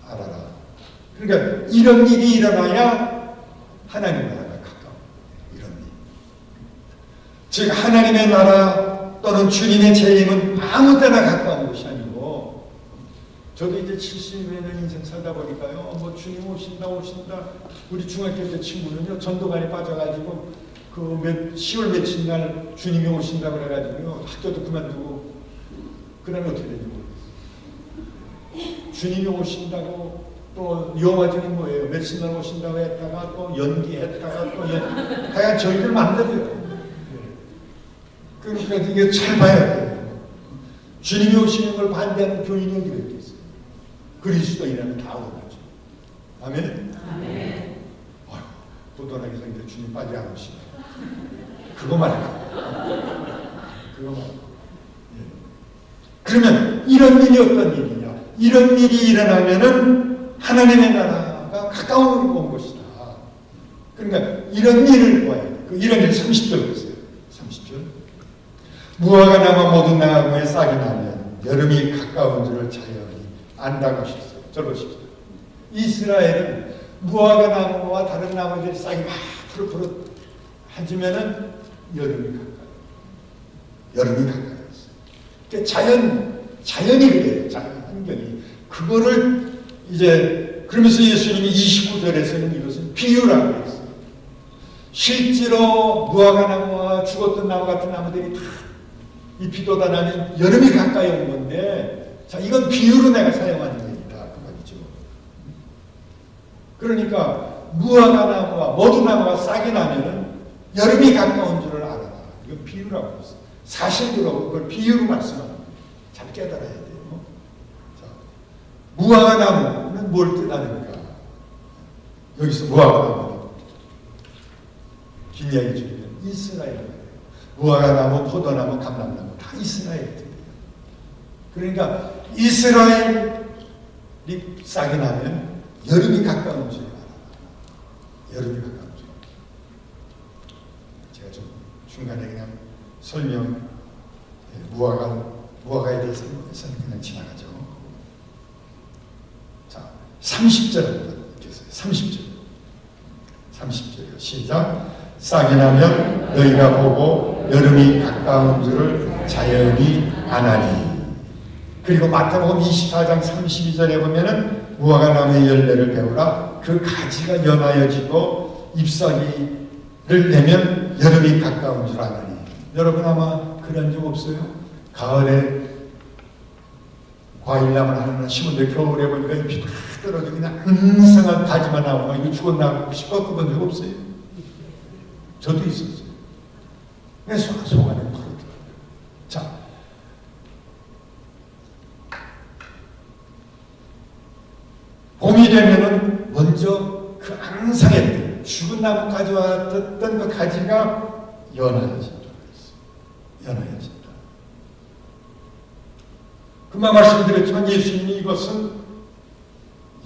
알아라. 그러니까 이런 일이 일어나야 하나님의 나라가 가까워. 이런 일. 즉 하나님의 나라 또는 주님의 재림은 아무데나 가까운 것이 아니고, 저도 이제 70여 년 인생 살다 보니까요, 뭐 주님 오신다. 우리 중학교 때 친구는요, 전도관에 빠져가지고 그 10월 며칠 날 주님이 오신다 그래가지고요, 학교도 그만두고, 그 다음에 어떻게 되는지 모르겠어요. 주님이 오신다고 또 영화 중에 뭐예요? 며칠 날 오신다고 했다가 또 연기했다가 또 하여간 저희들 만들어요. 그러니까 이게 잘 봐야 돼요. 주님이 오시는 걸 반대하는 교인이 어디가 있겠어요? 그리스도인이라면 다 오르죠. 아멘? 아멘. 아유, 도도하게 생겼는데 주님 빨리 안 오시네. 그거 말이야. 그거 말이야. 그러면 이런 일이 어떤 일이냐? 이런 일이 일어나면은 하나님의 나라가 가까운 온 것이다. 그러니까 이런 일을 봐야 돼. 이런 일 30절 보세요. 30절. 무화과 나무 모든 나무에 싹이 나면 여름이 가까운 줄을 자연히 안다고 하셨어요. 저를 보십시오. 이스라엘은 무화과 나무와 다른 나무들이 싹이 막 푸릇푸릇 해지면은 여름이 가까워요. 여름이 가까워요. 자연이 그래요. 자연 환경이. 그거를 이제, 그러면서 예수님이 29절에서는 이것은 비유라고 했어요. 실제로 무화과나무와 죽었던 나무 같은 나무들이 다 잎이 돋아나면 여름이 가까이 온 건데, 자, 이건 비유로 내가 사용하는 얘기다. 그 말이죠. 그러니까 무화과나무와 모두나무가 싹이 나면은 여름이 가까운 줄을 알아라. 이건 비유라고 했어요. 사실대로 그걸 비유로 말씀합니다. 잘 깨달아야 돼요. 자, 무화과나무는 뭘 뜻하는가? 여기서 무화과나무는 긴 이야기 중에 이스라엘. 무화과나무, 포도나무, 감람나무 다 이스라엘 뜻이에요. 그러니까 이스라엘이 싹이 나면 여름이 가까운 줄 알아라. 여름이 가까운 줄. 제가 좀 중간에 그냥 설명, 무화과에 대해서는 그냥 지나가죠. 자, 30절 한번 읽겠어요. 30절이요. 시작. 싹이 나면 너희가 보고 여름이 가까운 줄을 자연히 아나니. 그리고 마태복음 24장 32절에 보면은 무화과 나무의 열매를 배우라. 그 가지가 연하여지고 잎사귀를 내면 여름이 가까운 줄 아나니. 여러분 아마 그런 적 없어요? 가을에 과일나무를 하나 심은데 겨울에 보니까 잎이 다 떨어지고 그냥 엉성한 가지만 나오고 이거 죽었나 혹시 꺾어본 적 없어요? 저도 있었어요. 내 속안에 풀어들어요. 자, 봄이 되면은 먼저 그 앙상했던 죽은 나무 가지와 떴던 그 가지가 연하여진다. 연하여진다. 금방 말씀드렸지만 예수님이 이것은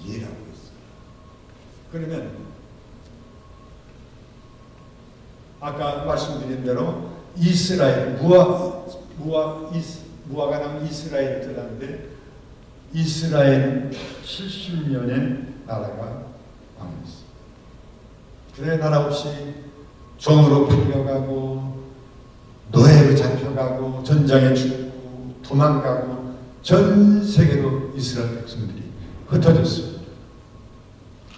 이해라고 했어요. 그러면 아까 말씀드린 대로 이스라엘, 무화과 나무 이스라엘 들었는데 이스라엘은 70년의 나라가 망했어요. 그래 나라 없이 종으로 풀려가고 노예로 잡혀가고 전장에 죽고 도망가고 전 세계로 이스라엘 백성들이 흩어졌습니다.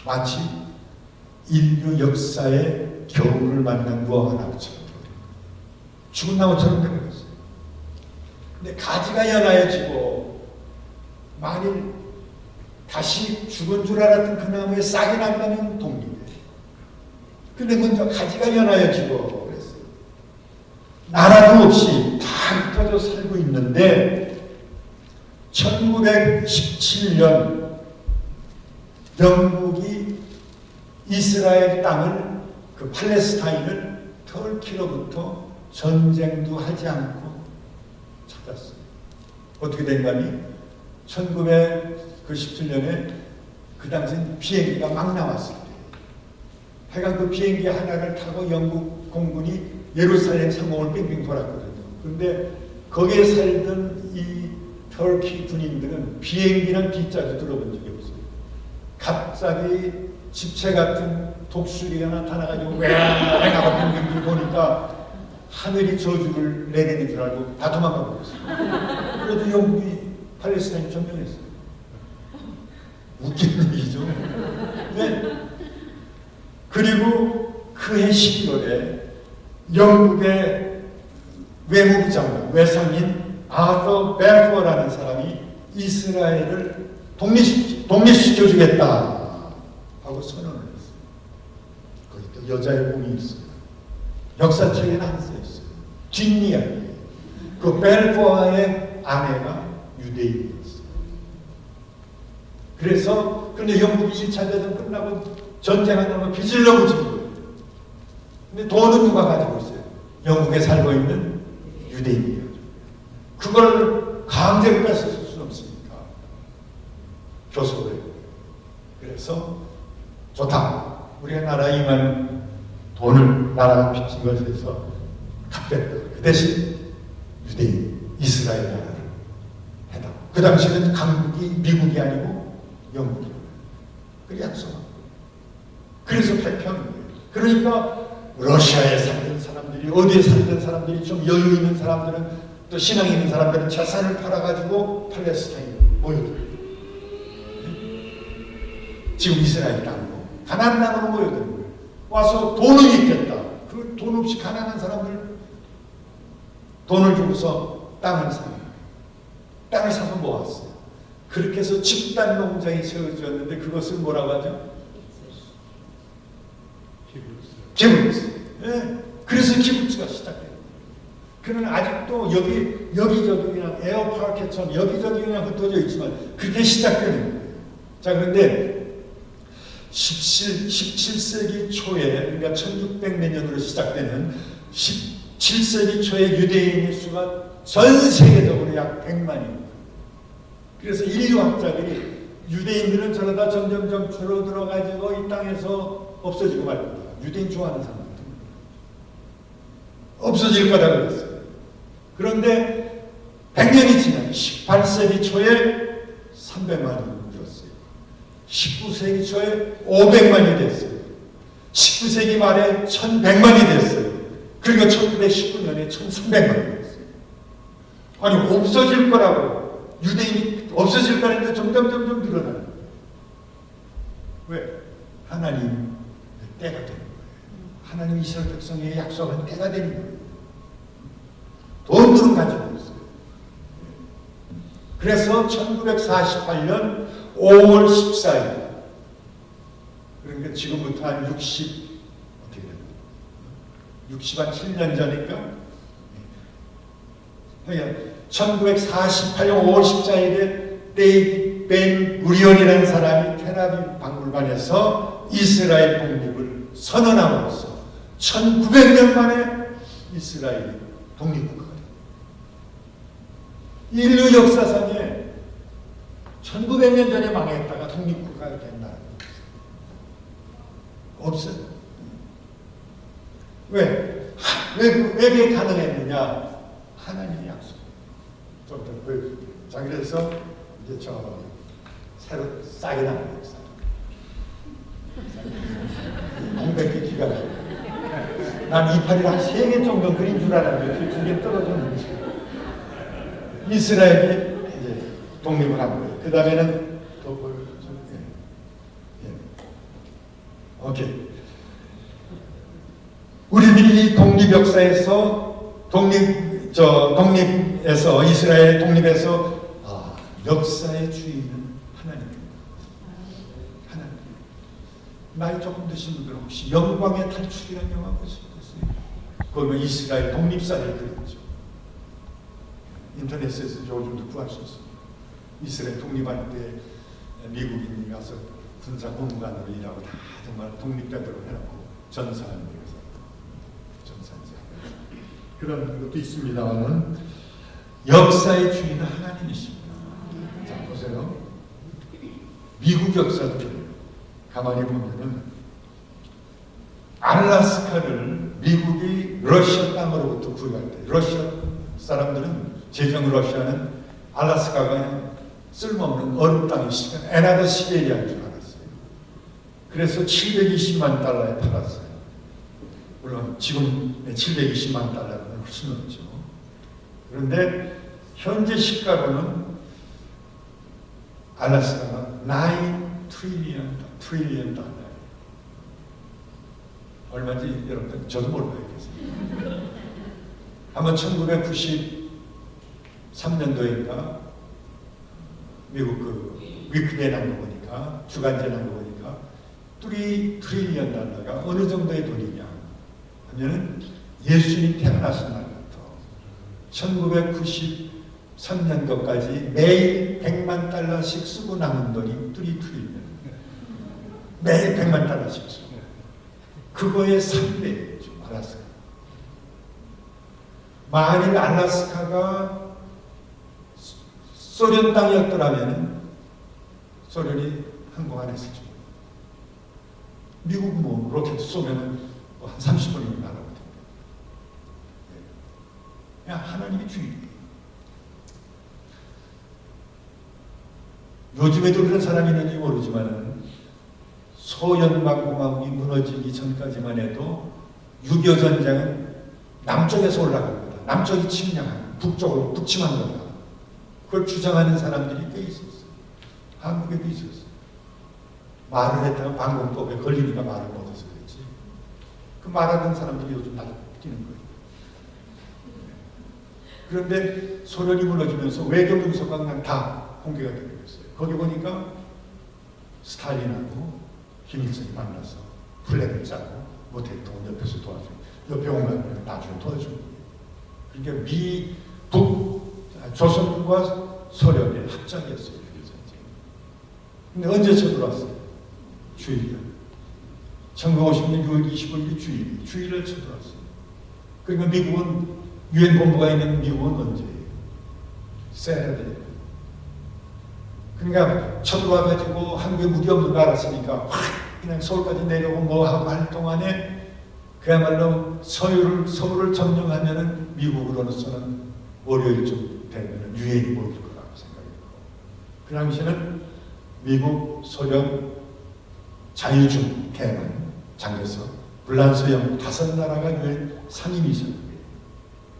마치 인류 역사의 겨울을 만난 무화과 나무처럼 죽은 나무처럼 되어버렸어요. 근데 가지가 연하여지고 만일 다시 죽은 줄 알았던 그 나무에 싹이 난다면 독립이에요. 근데 먼저 가지가 연하여지고 그랬어요. 나라도 없이 다 흩어져 살고 있는데 1917년 영국이 이스라엘 땅을 그 팔레스타인을 터키로부터 전쟁도 하지 않고 찾았어요. 어떻게 된가니? 1917년에 그 당시엔 비행기가 막 나왔을 때 하여간 그 비행기 하나를 타고 영국 공군이 예루살렘 상공을 빙빙 돌았거든요. 그런데 거기에 살던 이 터키 군인들은 비행기는 B자도 들어본 적이 없어요. 갑자기 집체 같은 독수리가 나타나가지고 왱 하고 보니까 하늘이 저주를 내리는 줄 알고 다 도망가 버렸어요. 그래도 영국이 팔레스타인을 점령했어요. 웃기는 얘기죠. 네. 그리고 그해 11월에 영국의 외무부 장관, 외상인 아서 벨포어라는 사람이 이스라엘을 독립시켜주겠다 하고 선언을 했어요. 거기 또 여자의 공이 있어요. 역사책에는 안 써있어요. 뒷이야기. 그 벨포어의 아내가 유대인이었어요. 그래서 근데 영국이 1차 대전 끝나고 전쟁하는 거 빚을 붙인 거예요. 근데 돈은 누가 가지고 있어요? 영국에 살고 있는 유대인이에요. 그걸 강제로 뺏을 수는 없으니까 교섭을 해요. 그래서 좋다. 우리가 나라에 임하는 돈을 나라가 빚진 것에 대해서 갚겠다. 그 대신 유대인, 이스라엘 나라를 해다. 그 당시에는 강국이 미국이 아니고 영국이에요. 그 약속한 거예요. 그래서 발표한 거예요. 그러니까 러시아에 살던 사람들이, 어디에 살던 사람들이, 좀 여유 있는 사람들은, 또 신앙 있는 사람들은 재산을 팔아가지고 팔레스타인에 모여들어요. 지금 이스라엘 땅으로, 가나안 땅으로 모여드는 거예요. 와서 돈을 있겠다. 그 돈 없이 가난한 사람들 돈을 주고서 땅을 사는 거예요. 땅을 사서 모았어요. 그렇게 해서 집단 농장이 세워졌는데 그것을 뭐라고 하죠? 기부스. 예. 그래서 기부스가 시작돼요. 그는 아직도 여기저기 그냥 에어파크처럼 여기저기 그냥 흩어져 있지만 그렇게 시작되는 거예요. 자, 그런데 17세기 초에, 그러니까 1600 몇 년으로 시작되는 17세기 초에 유대인의 수가 전 세계적으로 약 100만입니다. 그래서 인류학자들이 유대인들은 저러다 점점점 줄어들어가지고 이 땅에서 없어지고 말 겁니다. 유대인 좋아하는 사람들 없어질 거다 그랬어요. 그런데 100년이 지난 18세기 초에 300만이 늘었어요. 19세기 초에 500만이 됐어요. 19세기 말에 1100만이 됐어요. 그리고 1919년에 1300만이 됐어요. 아니, 없어질 거라고, 유대인이 없어질 거라는데 점점 늘어나는 거예요. 왜? 하나님 때가 되는 거예요. 하나님 이스라엘 백성에게 약속한 때가 되는 거예요. 돈들은 가지고 있어요. 그래서 1948년 5월 14일, 그러니까 지금부터 한 67년 전이니까 1948년 5월 14일에 데이빗 벤 구리온이라는 사람이 테라비브 박물관에서 이스라엘 독립을 선언함으로써 1900년 만에 이스라엘이 독립국가가 됩니다. 인류 역사상에 1900년 전에 망했다가 독립국가가 된 나라가 없어요. 왜 그게 가능했느냐? 하나님의 약속. 좀 더 보여줄게요. 자, 그래서 이제 저 새로 싸게 나온 역사. 공백기 기가 막혀. 난 이파리를 한 3개 정도 그린 줄 알았는데 2개 떨어졌는데. 이스라엘이 이제 독립을 한 거예요. 그 다음에는 더 보여줘. 오케이. 우리들이 독립 역사에서 독립에서 이스라엘 독립에서 역사의 주인은 하나님입니다. 하나님. 나이 조금 드신 분들 혹시 영광의 탈출이라는 영화 보셨어요? 그러면 이스라엘 독립사를 그렸죠. 인터넷에서 요즘도 구할 수 있습니다. 이스라엘 독립할 때 미국인이 가서 군사 공무관으로 일하고 다 정말 독립되도록 해놓고 전사하는 데서 전사하지 그런 것도 있습니다만은 역사의 주인은 하나님이십니다. 자, 보세요. 미국 역사도 가만히 보면은 알라스카를 미국이 러시아 땅으로부터 구입할 때 러시아 사람들은 제정 러시아는 알라스카가 그냥 쓸모없는 얼음 땅이 있으면 에나더 시베리아인 줄 알았어요. 그래서 720만 달러에 팔았어요. 물론 지금 720만 달러는 훨씬 넘죠. 그런데 현재 시가로는 알라스카가 9 트릴리언 달러. 얼마인지 여러분 저도 모르겠어요. 아마 1993년도인가 미국 그 위크리에 난 거 보니까 주간지에 난 거 보니까 3 트릴리언 달러가 어느 정도의 돈이냐 하면은 예수님이 태어났을 날부터 1993년도까지 매일 100만 달러씩 쓰고 남은 돈이 3 트릴리언. 매일 100만 달러씩 쓰고. 그거의 3배예요, 지금 알라스카. 만일 알라스카가 소련 땅이었더라면 소련이 항공 안 했을지. 미국 뭐 로켓 쏘면은 한 30분이면 날아오거든요. 그냥 하나님의 주인이에요. 요즘에도 그런 사람이 있는지 모르지만 소연방공화국이 무너지기 전까지만 해도 6.25 전쟁은 남쪽에서 올라갑니다. 남쪽이 침략하는 북쪽으로 북침하는 거다. 그걸 주장하는 사람들이 꽤 있었어요. 한국에도 있었어요. 말을 했다가 방공법에 걸리니까 말을 못해서 그랬지. 그 말하던 사람들이 요즘 다 뛰는 거예요. 그런데 소련이 무너지면서 외교 문서가 그냥 다 공개가 되고 있어요. 거기 보니까 스탈린하고 김일성이 만나서 플랜을 짜고 뭐 대통령 옆에서 도와주고 옆에 오면 나중에 도와주고. 그러니까 조선과 소련의 합작이었어요. 근데 언제 쳐들어왔어요? 주일이요. 1950년 6월 25일 주일을 쳐들어왔어요. 그러니까 미국은 유엔 본부가 있는 미국은 언제예요? 세라데이. 그러니까 쳐들어와가지고 한국에 무기 없는 거 알았으니까 확 그냥 서울까지 내려오고 뭐 하고 할 동안에 그야말로 서울을 점령하면은 미국으로서는 월요일쯤 되면은 유엔이 모일 거라고 생각했고, 그 당시에는 미국, 소련, 자유중, 대만, 장개석, 불란서, 영국 5나라가 유엔 상임이 있었는데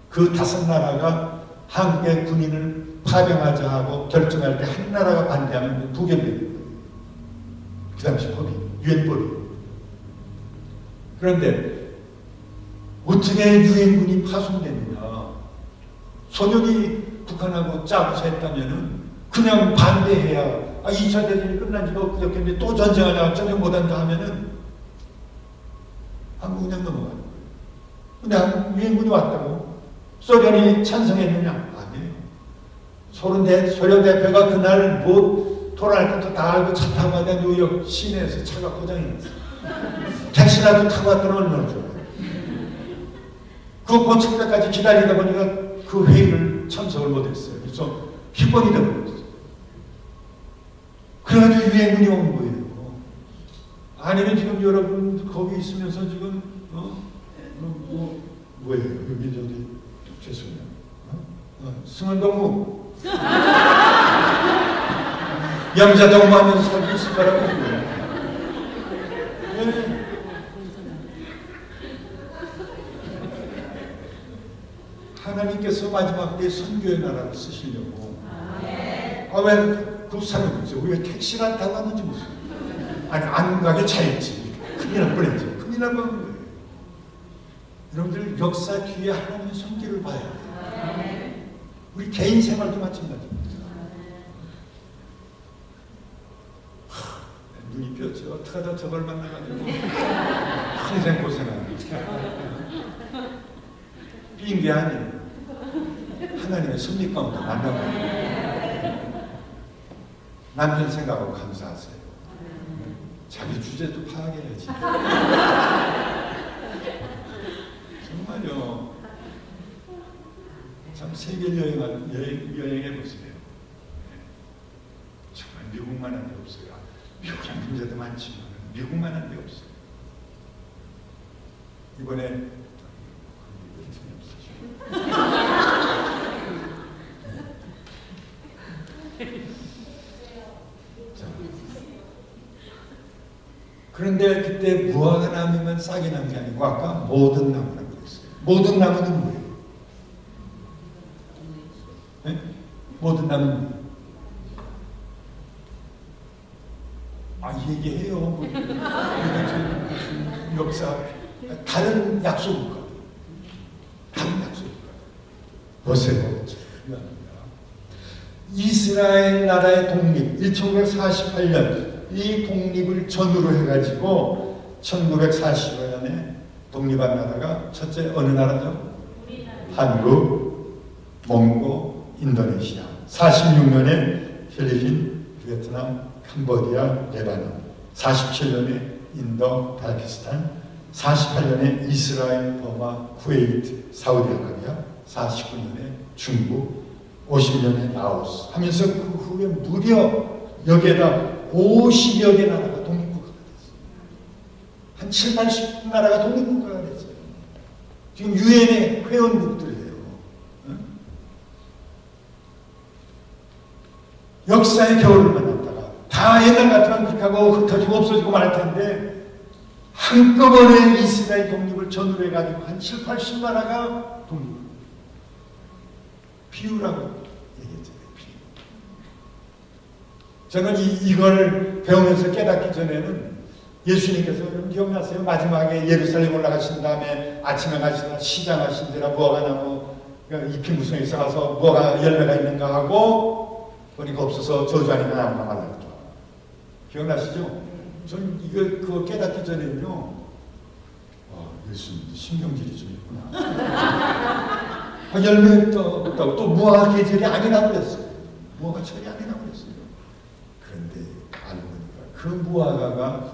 그 5나라가 한국의 군인을 파병하자 하고 결정할 때 한 나라가 반대하면 부결되는 거예요. 그 당시 법이, 유엔법이. 그런데 어떻게 유엔군이 파송됐느냐? 소련이 북한하고 짜고서 했다면은 그냥 반대해야 2차 대전이 끝난 지가 엊그저께인데 또 전쟁하냐 전쟁 못한다 하면은 한국 그냥 넘어가는 거예요. 근데 유엔군이 왔다고 소련이 찬성했느냐? 아니에요. 소련 대표가 그날 뭐 돌아갈 것도 다 알고 차 타고 가다 뉴욕 시내에서 차가 고장이 났어요. 택시라도 타고 왔더니 얼마나 좋아요. 그 고칠 때까지 기다리다 보니까 그 회의를 참석을 못했어요. 그래서 피곤이 되어버렸어요. 그래가지고 유엔군이 온 거예요. 아니면 지금 여러분 거기 있으면서 지금 뭐예요? 여기 저기 죄송해요. 승원동무 영자동무 하면서 살고 있을 거라고 생각해요. 하나님께서 마지막 때 선교의 나라를 쓰시려고 왜 그 사람이 있어요? 왜 택시를 안 타고 왔는지 모르겠어요. 아니 안 가게 차였지. 큰일 날 뻔했지. 큰일 날 뻔한 거예요. 여러분들 역사 뒤에 하나님의 손길을 봐야 돼요. 우리 개인 생활도 마찬가지입니다. 눈이 뼈죠. 어떻게 하다 저걸 만나가지고 평생 고생하는 삐인 게 아니에요. 하나님의 섭리 가운데 만나고 남편 생각하고 감사하세요. 자기 주제도 파악해야지. 정말요. 참 세계 여행해 보세요. 정말 미국만한 데 없어요. 미국은 문제도 많지만 미국만한 데 없어요. 이번에 그런데 그때 무화과 나무면 싹이 난 게 아니고 아까 모든 나무라고 했어요. 모든 나무는 뭐예요? 네? 모든 나무는 얘기해요. 역사 다른 약속일까? 다른 약속일까? 보세요. 이스라엘 나라의 독립 1948년 이 독립을 전후로 해가지고 1945년에 독립한 나라가 첫째 어느 나라죠? 한국, 몽고, 인도네시아. 46년에 필리핀, 베트남, 캄보디아, 레바논. 47년에 인도, 파키스탄. 48년에 이스라엘, 버마, 쿠웨이트, 사우디아라비아. 49년에 중국, 50년에 라오스 하면서 그 후에 무려 여기에다 50여 개 나라가 독립국가가 됐어요. 한 7, 80나라가 독립국가가 됐어요. 지금 유엔의 회원국들이에요. 응? 역사의 겨울을 만났다가 다 옛날 같으면 그렇게 하고 흩어지고 없어지고 말 텐데 한꺼번에 이스라엘 독립을 전후로 해가지고 한 7, 80나라가 독립을 비유라고 얘기했잖아요. 비유. 저는 이걸 배우면서 깨닫기 전에는 예수님께서 여러분 기억나세요? 마지막에 예루살렘 올라가신 다음에 아침에 가시다 시장 하신지라 무화과 나무 잎이 무성해서 가서 무화과 열매가 있는가 하고 보니까 없어서 저주 아니면 나무가 말랐죠. 기억나시죠? 저는 그거 깨닫기 전에는요. 예수님 신경질이 좀 있구나. 열매 없다고 또 무화과 계절이 아니라고 그랬어요. 무화과 철이 아니라고 그랬어요. 그런데 알고 보니까 그 무화과가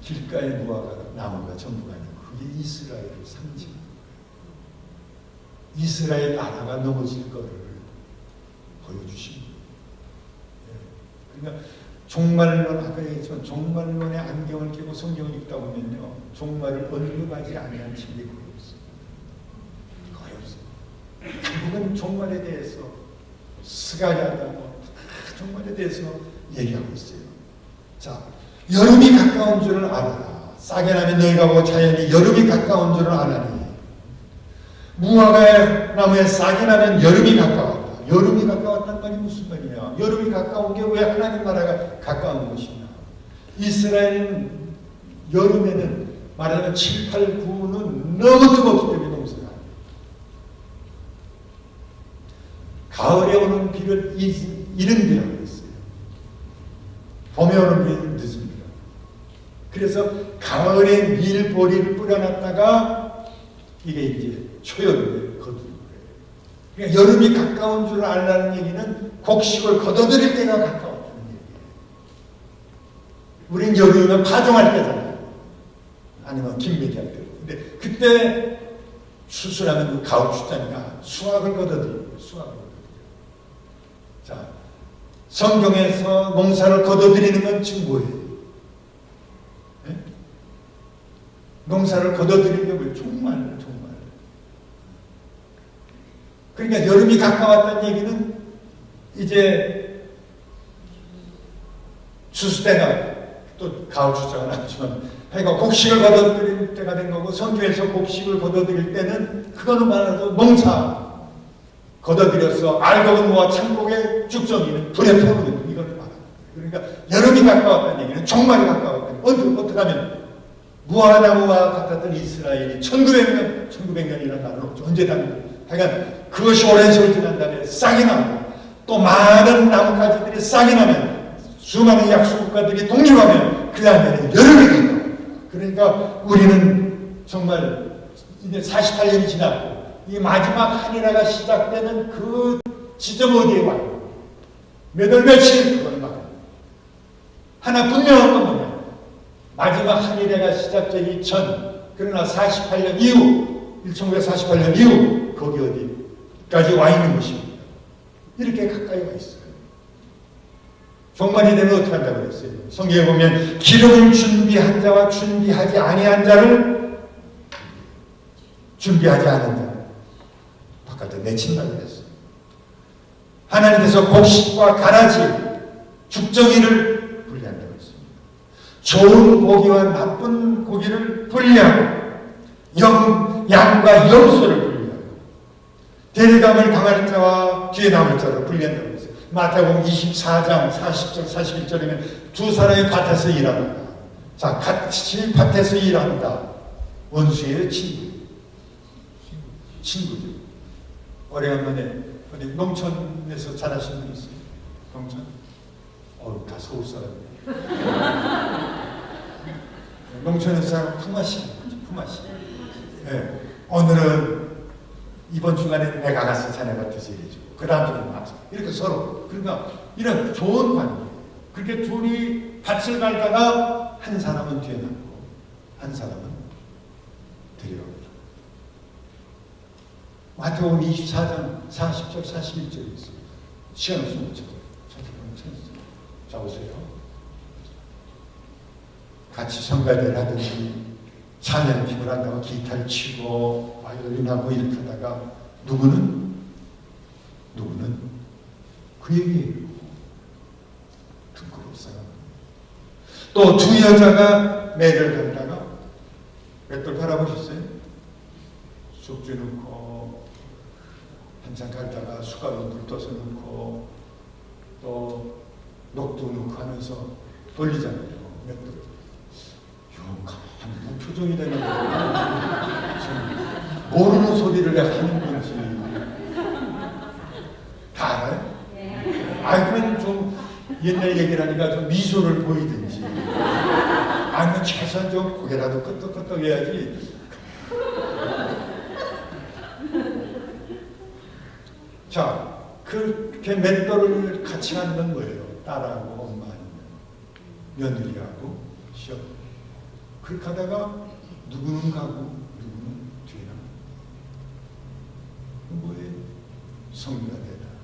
길가의 무화과 나무가 전부가 아니고 그게 이스라엘을 상징하는 거예요. 이스라엘 나라가 넘어질 거를 보여주신 거예요. 그러니까 종말론 아까 얘기했지만 종말론의 안경을 끼고 성경을 읽다 보면요. 종말을 언급하지 않는 책이 거의 없어요. 거의 없어요. 결국은 종말에 대해서 스가랴가 종말에 대해서 얘기하고 있어요. 자, 여름이 가까운 줄을 알아라. 싹이 나면 너희가 보고 자연히 여름이 가까운 줄을 아나니 무화과 나무에 싹이 나면 여름이 가까웠다. 여름이 가까웠다는 말이 무슨 말이냐? 여름이 가까운 게 왜 하나님 나라가 가까운 것이냐? 이스라엘은 여름에는 말하자면 7, 8, 9는 너무 뜨겁기 때문에 농사가 안 돼요. 가을에 오는 비를 이른 비라고 했어요. 봄에 오는 비는 늦은 비라고. 그래서 가을에 밀보리를 뿌려놨다가 이게 이제 초여름에 거두는 거예요. 그러니까 여름이 가까운 줄 알라는 얘기는 곡식을 걷어들일 때가 가까웠다는 얘기예요. 우린 여름이면 파종할 때잖아요. 아니면 김매기 할 때. 근데 그때 수술하면 그 가을추자니까 수확을 걷어들이고 수확을 걷어들여요. 자, 성경에서 농사를 걷어들이는 건 지금 뭐예요? 네? 농사를 걷어들이는 게 뭐예요? 정말. 그러니까 여름이 가까웠다는 얘기는 이제 추수 때가 또 가을 추자가 나지만 그러니까 곡식을 걷어들일 때가 된 거고 성경에서 곡식을 걷어들일 때는 그거는 말하자면 농사 걷어들여서 알곡은 모아 창고에 죽정이는 불에 태우는 이걸 말합니다. 그러니까 여름이 가까웠다는 얘기는 종말이 가까웠다는 얘기는 어떻게 하면 무화과나무와 같았던 이스라엘이 1900년이라는 나라로 언제 다니고 하여간 그것이 오랜 세월 지난 다음에 싹이 나고 또 많은 나뭇가지들이 싹이 나면 수많은 약소국가들이 독립하면 그 다음에는 여름이 간다. 그러니까 우리는 정말 이제 48년이 지났고 이 마지막 한일화가 시작되는 그 지점 어디에 와요? 몇 월 며칠 그걸 말합니다. 하나 분명한 건 뭐냐? 마지막 한일화가 시작되기 전 그러나 48년 이후 1948년 이후 거기 어디까지 와 있는 것입니다. 이렇게 가까이 와 있어요. 종말이 되면 어떻게 한다고 그랬어요? 성경에 보면 기름을 준비한 자와 준비하지 아니한 자를 준비하지 않은 자를 바깥에 내친다고 그랬어요. 하나님께서 곡식과 가라지, 죽정이를 분리한다고 했습니다. 좋은 고기와 나쁜 고기를 분리하고 양과 염소를 분리하고 대리감을 당할 자와 뒤에 남을 자로 분리한다고 했어요. 마태복음 24장 40절 41절이면 두 사람이 밭에서 일한다. 자, 같이 밭에서 일한다. 원수의 친구죠. 오래간만에 어디 농촌에서 자라신 분 있어요? 농촌? 다 서울 사람이에요. 농촌에서 품앗이. 네. 오늘은 이번 주간에 내가 가서 자네가 드셔야죠. 그 다음 주에 나서 이렇게 서로. 그러니까 이런 좋은 관계. 그렇게 둘이 밭을 갈다가 한 사람은 뒤에 남고 한 사람은 데려옵니다. 마태복음 24장 40절 41절이 있습니다. 시간 없으면 자 오세요. 같이 성가대를 하든지 찬양팀을 한다고 기타를 치고 바이올린하고 이렇게 하다가 누구는 그 얘기예요. 듣고 있어요. 또 두 여자가 매를 달다가 맷돌 갈아보셨어요? 숙주 넣고 한참 갈다가 숟가락으로 물 떠서 넣고 또 녹두 넣고 하면서 돌리잖아요. 맷돌. 한 무표정이 되는 거예요. 모르는 소리를 내가 하는 건지 다 알아요? 그러면 좀 옛날 얘기를 하니까 좀 미소를 보이든지 아니면 최소한 좀 고개라도 끄덕끄덕 해야지. 자, 그렇게 맷돌을 같이 하는 거예요. 딸하고 엄마 아니면 며느리하고 시험. 그렇게 하다가 누구는 가고 누구는 뒤에 남고. 뭐예요? 성가대다가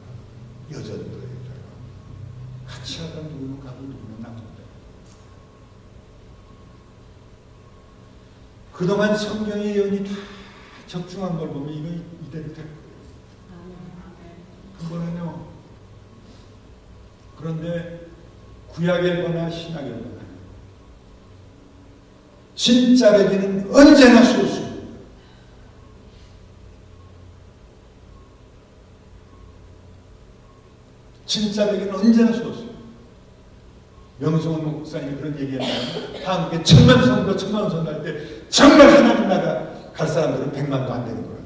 여전도에다가 같이 하다 누구는 가고 누구는 남는다. 그동안 성경의 예언이 다 적중한 걸 보면 이거 이대로 될 거예요. 그거는요. 그런데 구약일보나 신약일보나 진짜 베개는 언제나 소수입니다. 진짜 베개는 언제나 소수입니다. 명성훈 목사님이 그런 얘기했나요? 한국에 1000만 성도 1000만 성도할 때 정말 하나님 나라 갈 사람들은 100만도 안 되는 거예요.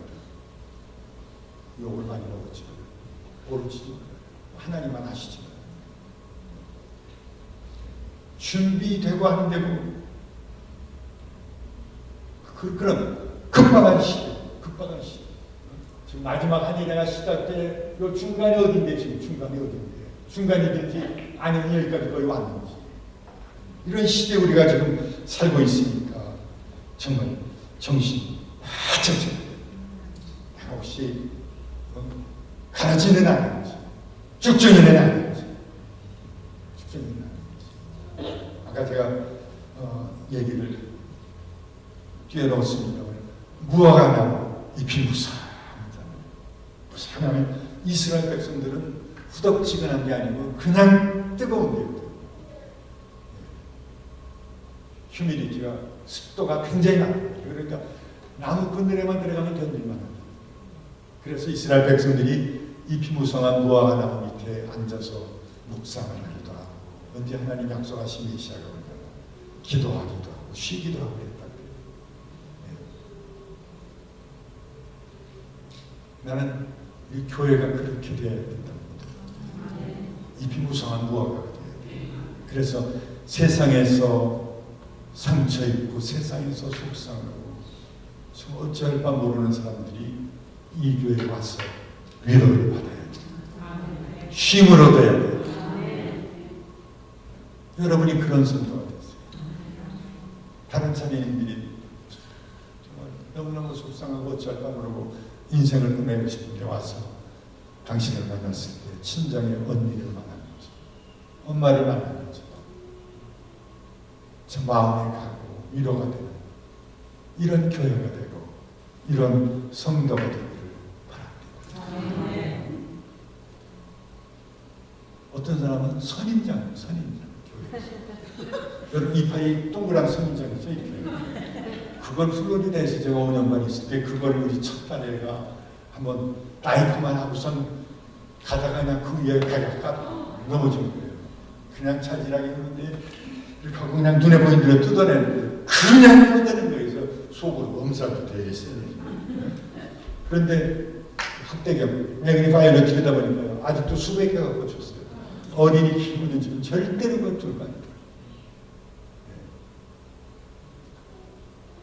욕을 많이 먹었지. 모르지. 하나님만 아시지. 준비되고 하는데도 그럼 급박한 시대. 지금 마지막 한일회가 시작될 요 중간이 어딘데 지금 중간이 어딘데? 중간이든지 아니면 여기까지 거의 왔는지. 이런 시대에 우리가 지금 살고 있으니까 정말 정신 바짝 차려야 돼. 내가 혹시 가라지는 아닌지 쭉정이는 아닌지 아까 제가 얘기를 뛰어넣었습니다. 무화과 나무 잎이 무성하면 이스라엘 백성들은 후덕지근한 게 아니고 그냥 뜨거운데요. 휴미디티가 습도가 굉장히 낮아요. 그러니까 나무 그늘에만 들어가면 견딜만 합니다. 그래서 이스라엘 백성들이 잎이 무성한 무화과 나무 밑에 앉아서 묵상을 하기도 하고 언제 하나님 약속하신 메시아가 오면 기도하기도 하고 쉬기도 하고 그랬다. 나는 이 교회가 그렇게 되어야 된다고 봅니다. 잎이 무성한 무화과가 되어야 돼. 그래서 세상에서 상처 입고 세상에서 속상하고 어찌할 바 모르는 사람들이 이 교회에 와서 위로를 받아야 돼. 쉼을 얻어야 돼. 여러분이 그런 성도가 됐어요. 다른 자매님들이 정말 너무너무 속상하고 어찌할 바 모르고 인생을 끝내고 싶은데 와서 당신을 만났을 때 친정의 언니를 만나는 거죠. 엄마를 만나는 거죠. 저 마음에 가고 위로가 되는 이런 교회가 되고 이런 성도가 되기를 바랍니다. 어떤 사람은 선인장 교회. 여러분 이파이 동그란 선인장 있죠? 이렇게. 그걸 플로리다에서 제가 5년 만 있을 때 그걸 우리 첫 딸애가 한번 다이브만 하고선 가다가 그냥 그 위에 배가 딱 넘어진 거예요. 그냥 차지라기 했는데 이렇게 하고 그냥 눈에 보이는 대로 뜯어내는데 그냥 뜯어내는 거예요. 그래서 속으로 엄살도 되게 세요. 그런데 학대경, 매그니파이어를 들여다보니까요. 아직도 수백 개가 꽂혔어요. 어린이 키우는 집은 절대로 그걸 들고 안 돼요.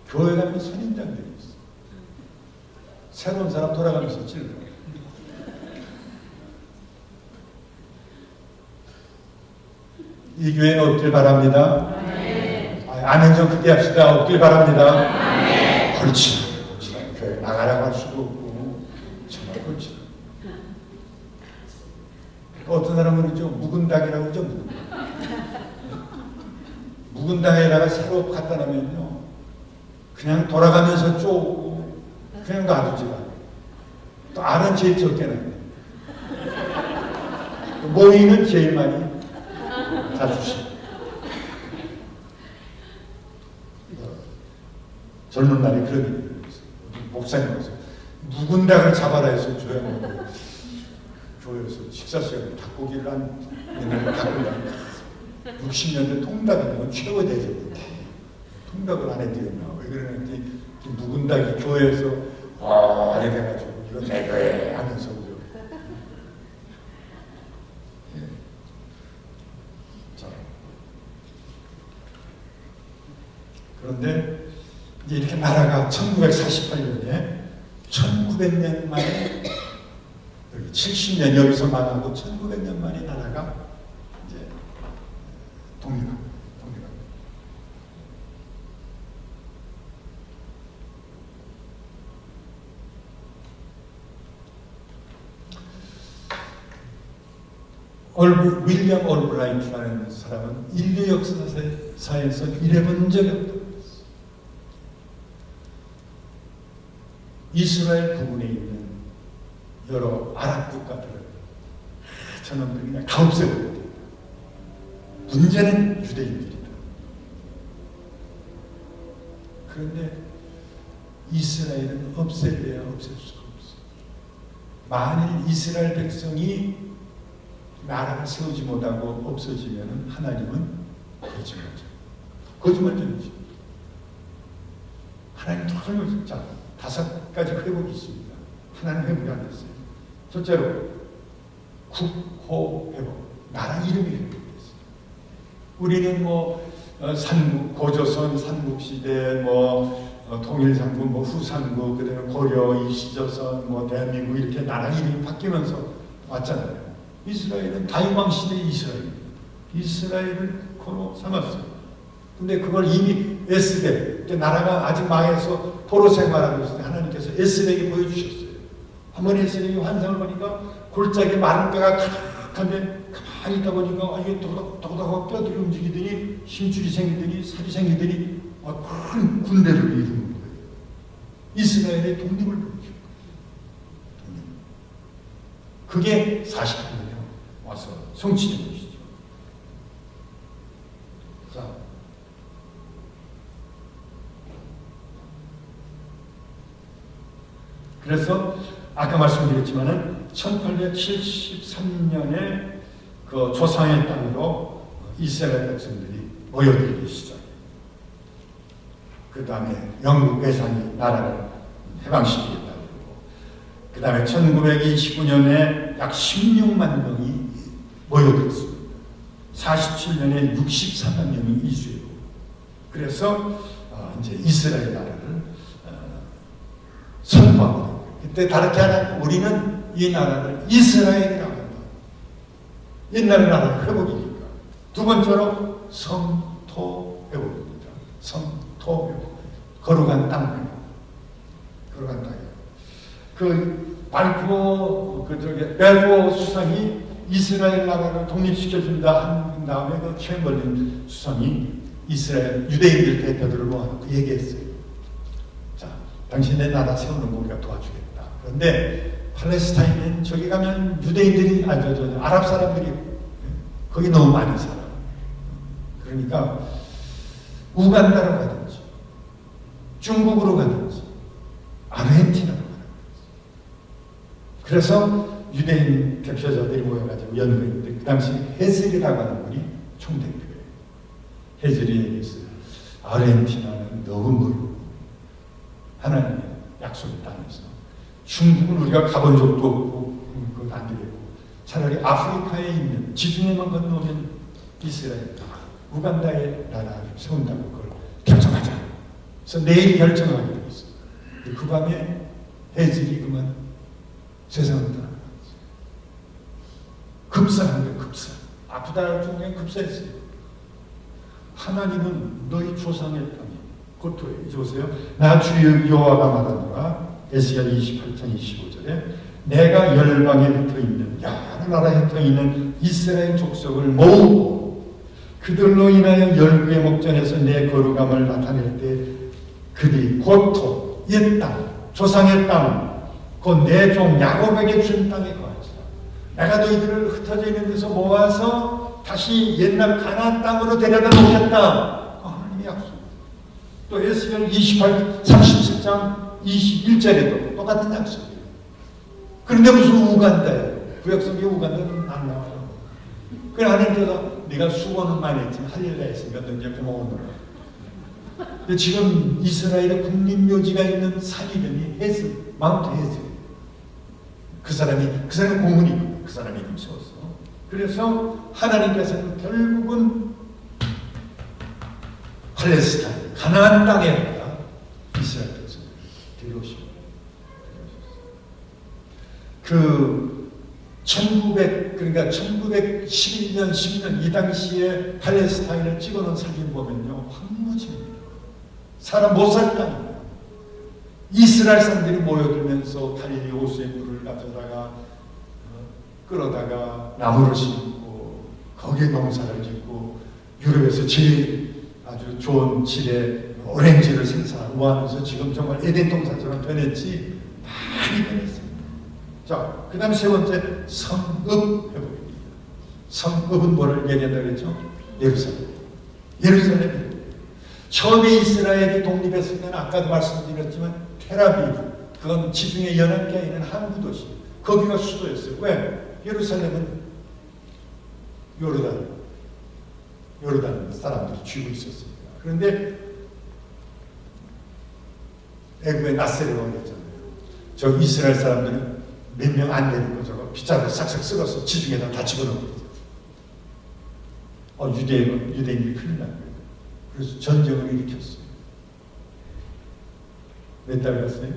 교회 가면 선인장들이 있어요. 새로운 사람 돌아가면서 찔러요. 이 교회는 없길 바랍니다. 아멘 좀 크게 합시다. 없길 바랍니다. 그렇지. 교회 나가라고 할 수도 없고 정말 그렇지. 어떤 사람은 그러죠. 묵은 닭이라고 그러죠. 묵은 닭에다가 새로 갖다 놓으면요. 그냥 돌아가면서 쪼고 그냥 놔두지가 않아요. 또 알은 제일 적게 나요. 모이는 제일 많이 잡수시. 젊은 날에 그런 일이 있어요. 목사님께서 묵은 닭을 잡아라 해서 줘야 먹어요. 교회에서 식사 시간에 닭고기를 한 옛날에 닭고기를 60년대 통닭은 최고 대접인데 통닭을 안 해드렸나 왜 그러는지 묵은 닭이 교회에서 이렇게 해가지고 이거 내 거에 하면서 그죠. 예. 자. 그런데 이제 이렇게 나라가 1948년에 1900년 만에 여기 70년 여기서 망하고 1900년 만에 나라가 이제 독립합니다. 윌리엄 올브라이트라는 사람은 인류 역사에서 이래본 적이 없다. 이스라엘 부근에 있는 여러 아랍 국가들을 저놈들이 그냥 다 없애버려야 된다. 문제는 유대인들이다. 그런데 이스라엘은 없앨래야 없앨 수가 없어. 만일 이스라엘 백성이 나라를 세우지 못하고 없어지면 하나님은 거짓말쟁이죠. 하나님 털을 자 5가지 회복이 있습니다. 하나는 회복이 안 됐어요. 첫째로 국호 회복, 나라 이름이 회복됐어요. 우리는 삼국, 고조선, 삼국시대, 통일삼국, 후삼국, 그다음에 고려, 이시조선, 대한민국 이렇게 나라 이름이 바뀌면서 왔잖아요. 이스라엘은 다윗왕 시대 이스라엘을 코로 삼았어요. 근데 그걸 이미 에스겔, 나라가 아직 망해서 포로 생활하고 있을 때 하나님께서 에스겔에게 보여주셨어요. 한번 에스겔이 환상을 보니까 골짜기 마른 뼈가 가득한데 가만히 있다 보니까 이게 도덕하고 뼈들이 움직이더니 힘줄이 생기더니 살이 생기더니 큰 군대를 이루는 거예요. 이스라엘의 독립을 보여준 거예요. 그게 48년에 와서 성취된 것이죠. 자, 그래서 아까 말씀드렸지만은 1873년에 그 조상의 땅으로 이스라엘 백성들이 모여들기 시작해요. 그 다음에 영국 외상이 나라를 해방시키겠다고 그러고, 그 다음에 1929년에 약 16만 명이 모여들었습니다. 47년에 64만 명이 이주했고, 그래서 이제 이스라엘 나라를 선포합니다. 그때 다르게 하나 우리는 이 나라를 이스라엘이라고 한다. 옛날 나라 회복이니까. 두 번째로 성토 회복입니다. 성토 회복. 거룩한 땅 회복. 거룩한 땅 회복. 벨포 수상이 이스라엘 나라를 독립시켜준다 한 다음에 그 챔벌린 수상이 이스라엘 유대인들 대표들을 모아놓고 얘기했어요. 자, 당신네 나라 세우는 거 우리가 도와주겠다. 그런데 팔레스타인은 저기 가면 유대인들이 아랍 사람들이 거기 너무 많이 살아. 그러니까 우간다로 가든지 중국으로 가든지 아르헨티나로 가든지. 그래서 유대인 대표자들이 모여가지고 연구했는데 그 당시 헤즐이라고 하는 분이 총대표예요. 헤즐이 얘기했어요. 아르헨티나는 너무 멀고 하나님의 약속의 땅에서 중국은 우리가 가본 적도 없고 그건 안 되겠고 차라리 아프리카에 있는 지중해만 건너면 이스라엘 우간다의 나라를 세운다고 그걸 결정하자. 그래서 내일 결정하게 되어 있어요. 그 밤에 헤즐이 그만 세상을 떠나갔어요. 급사한 거예요. 급사. 아프다 할 중에 급사했어요. 하나님은 너희 조상의 땅에 고토에 이제 보세요. 나 주여 여호와가 말하노라. 에스겔 28장 25절에 내가 열방에 흩어있는 여러 나라에 흩어있는 이스라엘 족속을 모으고 그들로 인하여 열국의 목전에서 내 거룩함을 나타낼 때 그들이 고토, 옛 땅, 조상의 땅, 곧 내 종 야곱에게 준 땅에 거하리라. 내가 너희들을 흩어져 있는 데서 모아서 다시 옛날 가나안 땅으로 데려다 놓겠다. 하나님의 약속. 또 에스겔 37장 21절에도 똑같은 약속이에요. 그런데 무슨 우간다예요? 구약성경에 우간다는 안 나와요. 그 하나님께서 네가 수고는 많이 했지만 할 일 다 했으니까 너 이제 고마워노라. 근데 지금 이스라엘의 국립묘지가 있는 산이 이름이 헤즐, 마운트 헤즐. 그 사람이 고문이고 그 사람이 이름 세웠어. 그래서 하나님께서는 결국은 팔레스타인, 가나안 땅에다가 이스라엘 백성을 데려오시고 그 1911년, 12년 이 당시에 팔레스타인을 찍어놓은 사진 보면요 황무지입니다. 사람 못 살 땅입니다. 이스라엘 사람들이 모여들면서 갈릴리 호수의 물을 가져다가 끌어다가 나무를 심고 거기에 농사를 짓고 유럽에서 제일 아주 좋은 질의 오렌지를 생산하고 하면서 지금 정말 에덴 동산처럼 변했지 많이 변했습니다. 자, 그 다음 세 번째 성읍 회복입니다. 성읍은 뭐를 얘기한다고 했죠? 예루살렘. 처음에 이스라엘이 독립했을 때는 아까도 말씀드렸지만 테라비브, 그건 지중해 연안가에 있는 항구 도시, 거기가 수도였어요. 왜? 예루살렘은 요르단 사람들이 쥐고 있었습니다. 그런데 애굽의 나세르가 올렸잖아요. 저 이스라엘 사람들은 몇 명 안 되는 거 저거 빗자루 싹싹 썰어서 지중해다 다 집어넣고 유대인이 큰일 난 거예요. 그래서 전쟁을 일으켰어요. 몇 달 갔어요?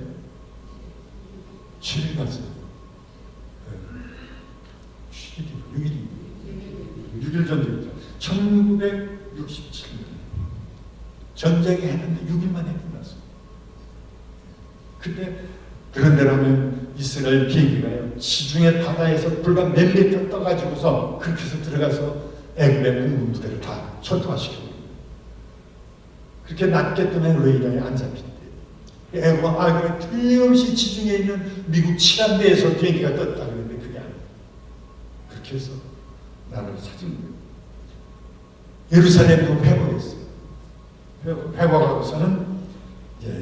7일 갔어요. 6일 전쟁이죠. 1967년 전쟁이 했는데 6일 만에 끝났어요. 그때 그런 데라면 이스라엘 비행기가요 지중해 바다에서 불과 몇 미터 떠가지고서 그렇게 해서 들어가서 애굽의 공군 부대를 다 철도화시켰어요. 그렇게 낮게 뜨면 레이더에 안 잡힌대. 애굽은 틀림없이 지중해에 있는 미국 치안대에서 비행기가 떴다 그랬는데 그게 아니에요. 그렇게 해서 나라를 찾은 거예요. 예루살렘도 회복했어요. 회복하고서는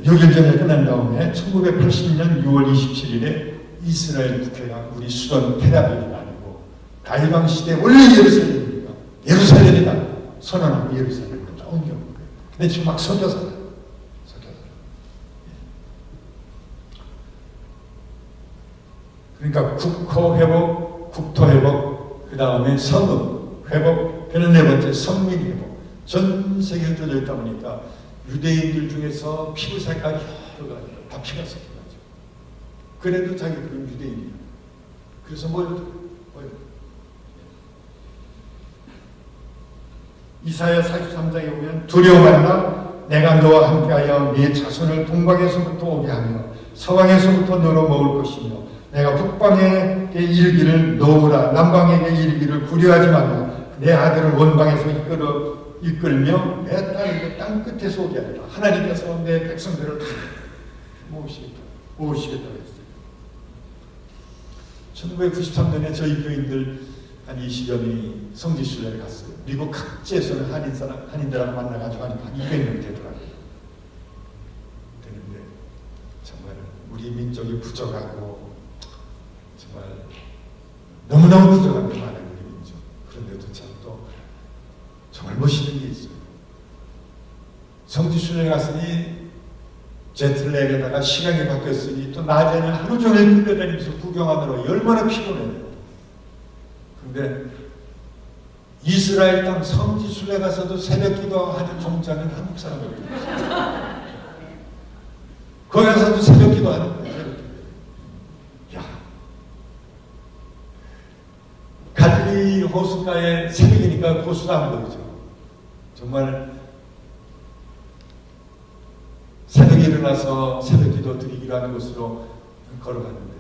6일 전에 끝난 다음에 1980년 6월 27일에 이스라엘 국회가 우리 수도 테라비브가 아니고 다이방 시대 원래 예루살렘이다 선언하고 예루살렘으로 다 옮겨온 거예요. 근데 지금 막 섞여서 그러니까 국호 회복, 국토 회복, 그 다음에 성읍 회복, 그는 네 번째 성민 회복. 전 세계에 흩어져 있다 보니까 유대인들 중에서 피부 색깔이 여러 가지 다 피가 섞여가지고 그래도 자기들은 유대인이야. 그래서 이사야 43장에 보면 두려워 말라 내가 너와 함께하여 네 자손을 동방에서부터 오게 하며 서방에서부터 너로 먹을 것이며 내가 북방에게 이르기를 놓으라 남방에게 이르기를 구려하지 말라 내 아들을 원방에서 이끌며 내 딸을 땅 끝에서 오게 하리라. 하나님께서 내 백성들을 모으시겠다고 했어요. 1993년에 저희 교인들 한 20여 명이 성지순례를 갔어요. 미국 각지에서는 한인들하고 만나가지고 한 200명 되더라고요. 되는데 정말 우리 민족이 부족하고 정말 너무너무 부족한 게 많아요. 우리 민족. 그런데도 참 또 정말 멋있는 게 있어요. 성지순례 갔으니 제트랙에다가 시간이 바뀌었으니 또 낮에는 하루 종일 끌려다니면서 구경하느라 얼마나 피곤해요. 근데 이스라엘 땅 성지순례 가서도 새벽 기도하는 종자는 한국 사람들이 있어요. 거기 가서도 새벽 기도하는 거예요. 새벽 기도. 야, 갈릴리 호숫가에 새벽이니까 호수가 안 보이죠. 정말 새벽에 일어나서 새벽 기도 드리기로 하는 곳으로 걸어갔는데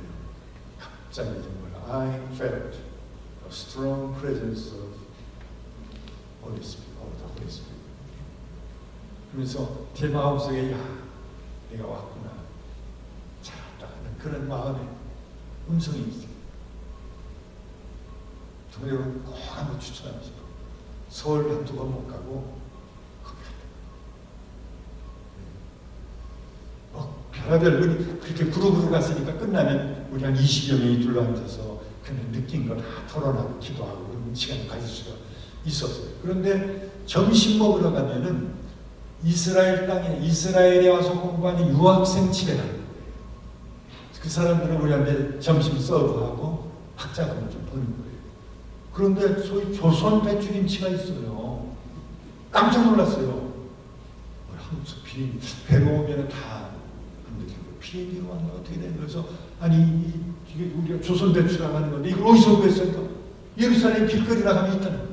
갑자기 정말 I felt a strong presence of Holy Spirit, of the Holy Spirit. 그러면서 제 마음속에 야, 내가 왔구나, 잘했다 하는 그런 마음에 음성이 있어요. 정말 여러분 꼭 한번 추천하고 싶어요. 서울 한두 번 못 가고 별의별 우리 그렇게 그룹으로 갔으니까 끝나면 우리 한 20여 명이 둘러앉아서 그냥 느낀 걸 다 토론하고 기도하고 그런 시간을 가질 수가 있었어요. 그런데 점심 먹으러 가면은 이스라엘 땅에 이스라엘에 와서 공부하는 유학생 집에 가는 거예요. 그 사람들은 우리한테 점심 서브하고 학자금을 좀 버는 거예요. 그런데 소위 조선 배추김치가 있어요. 깜짝 놀랐어요. 한국서 배가 오면은 다 비행기가 왔나 어떻게 된 거죠? 아니 이게 우리가 조선 배추라고 하는 건데 이걸 어디서 구했을까? 예루살렘 길거리라 하면 있다는 거예요.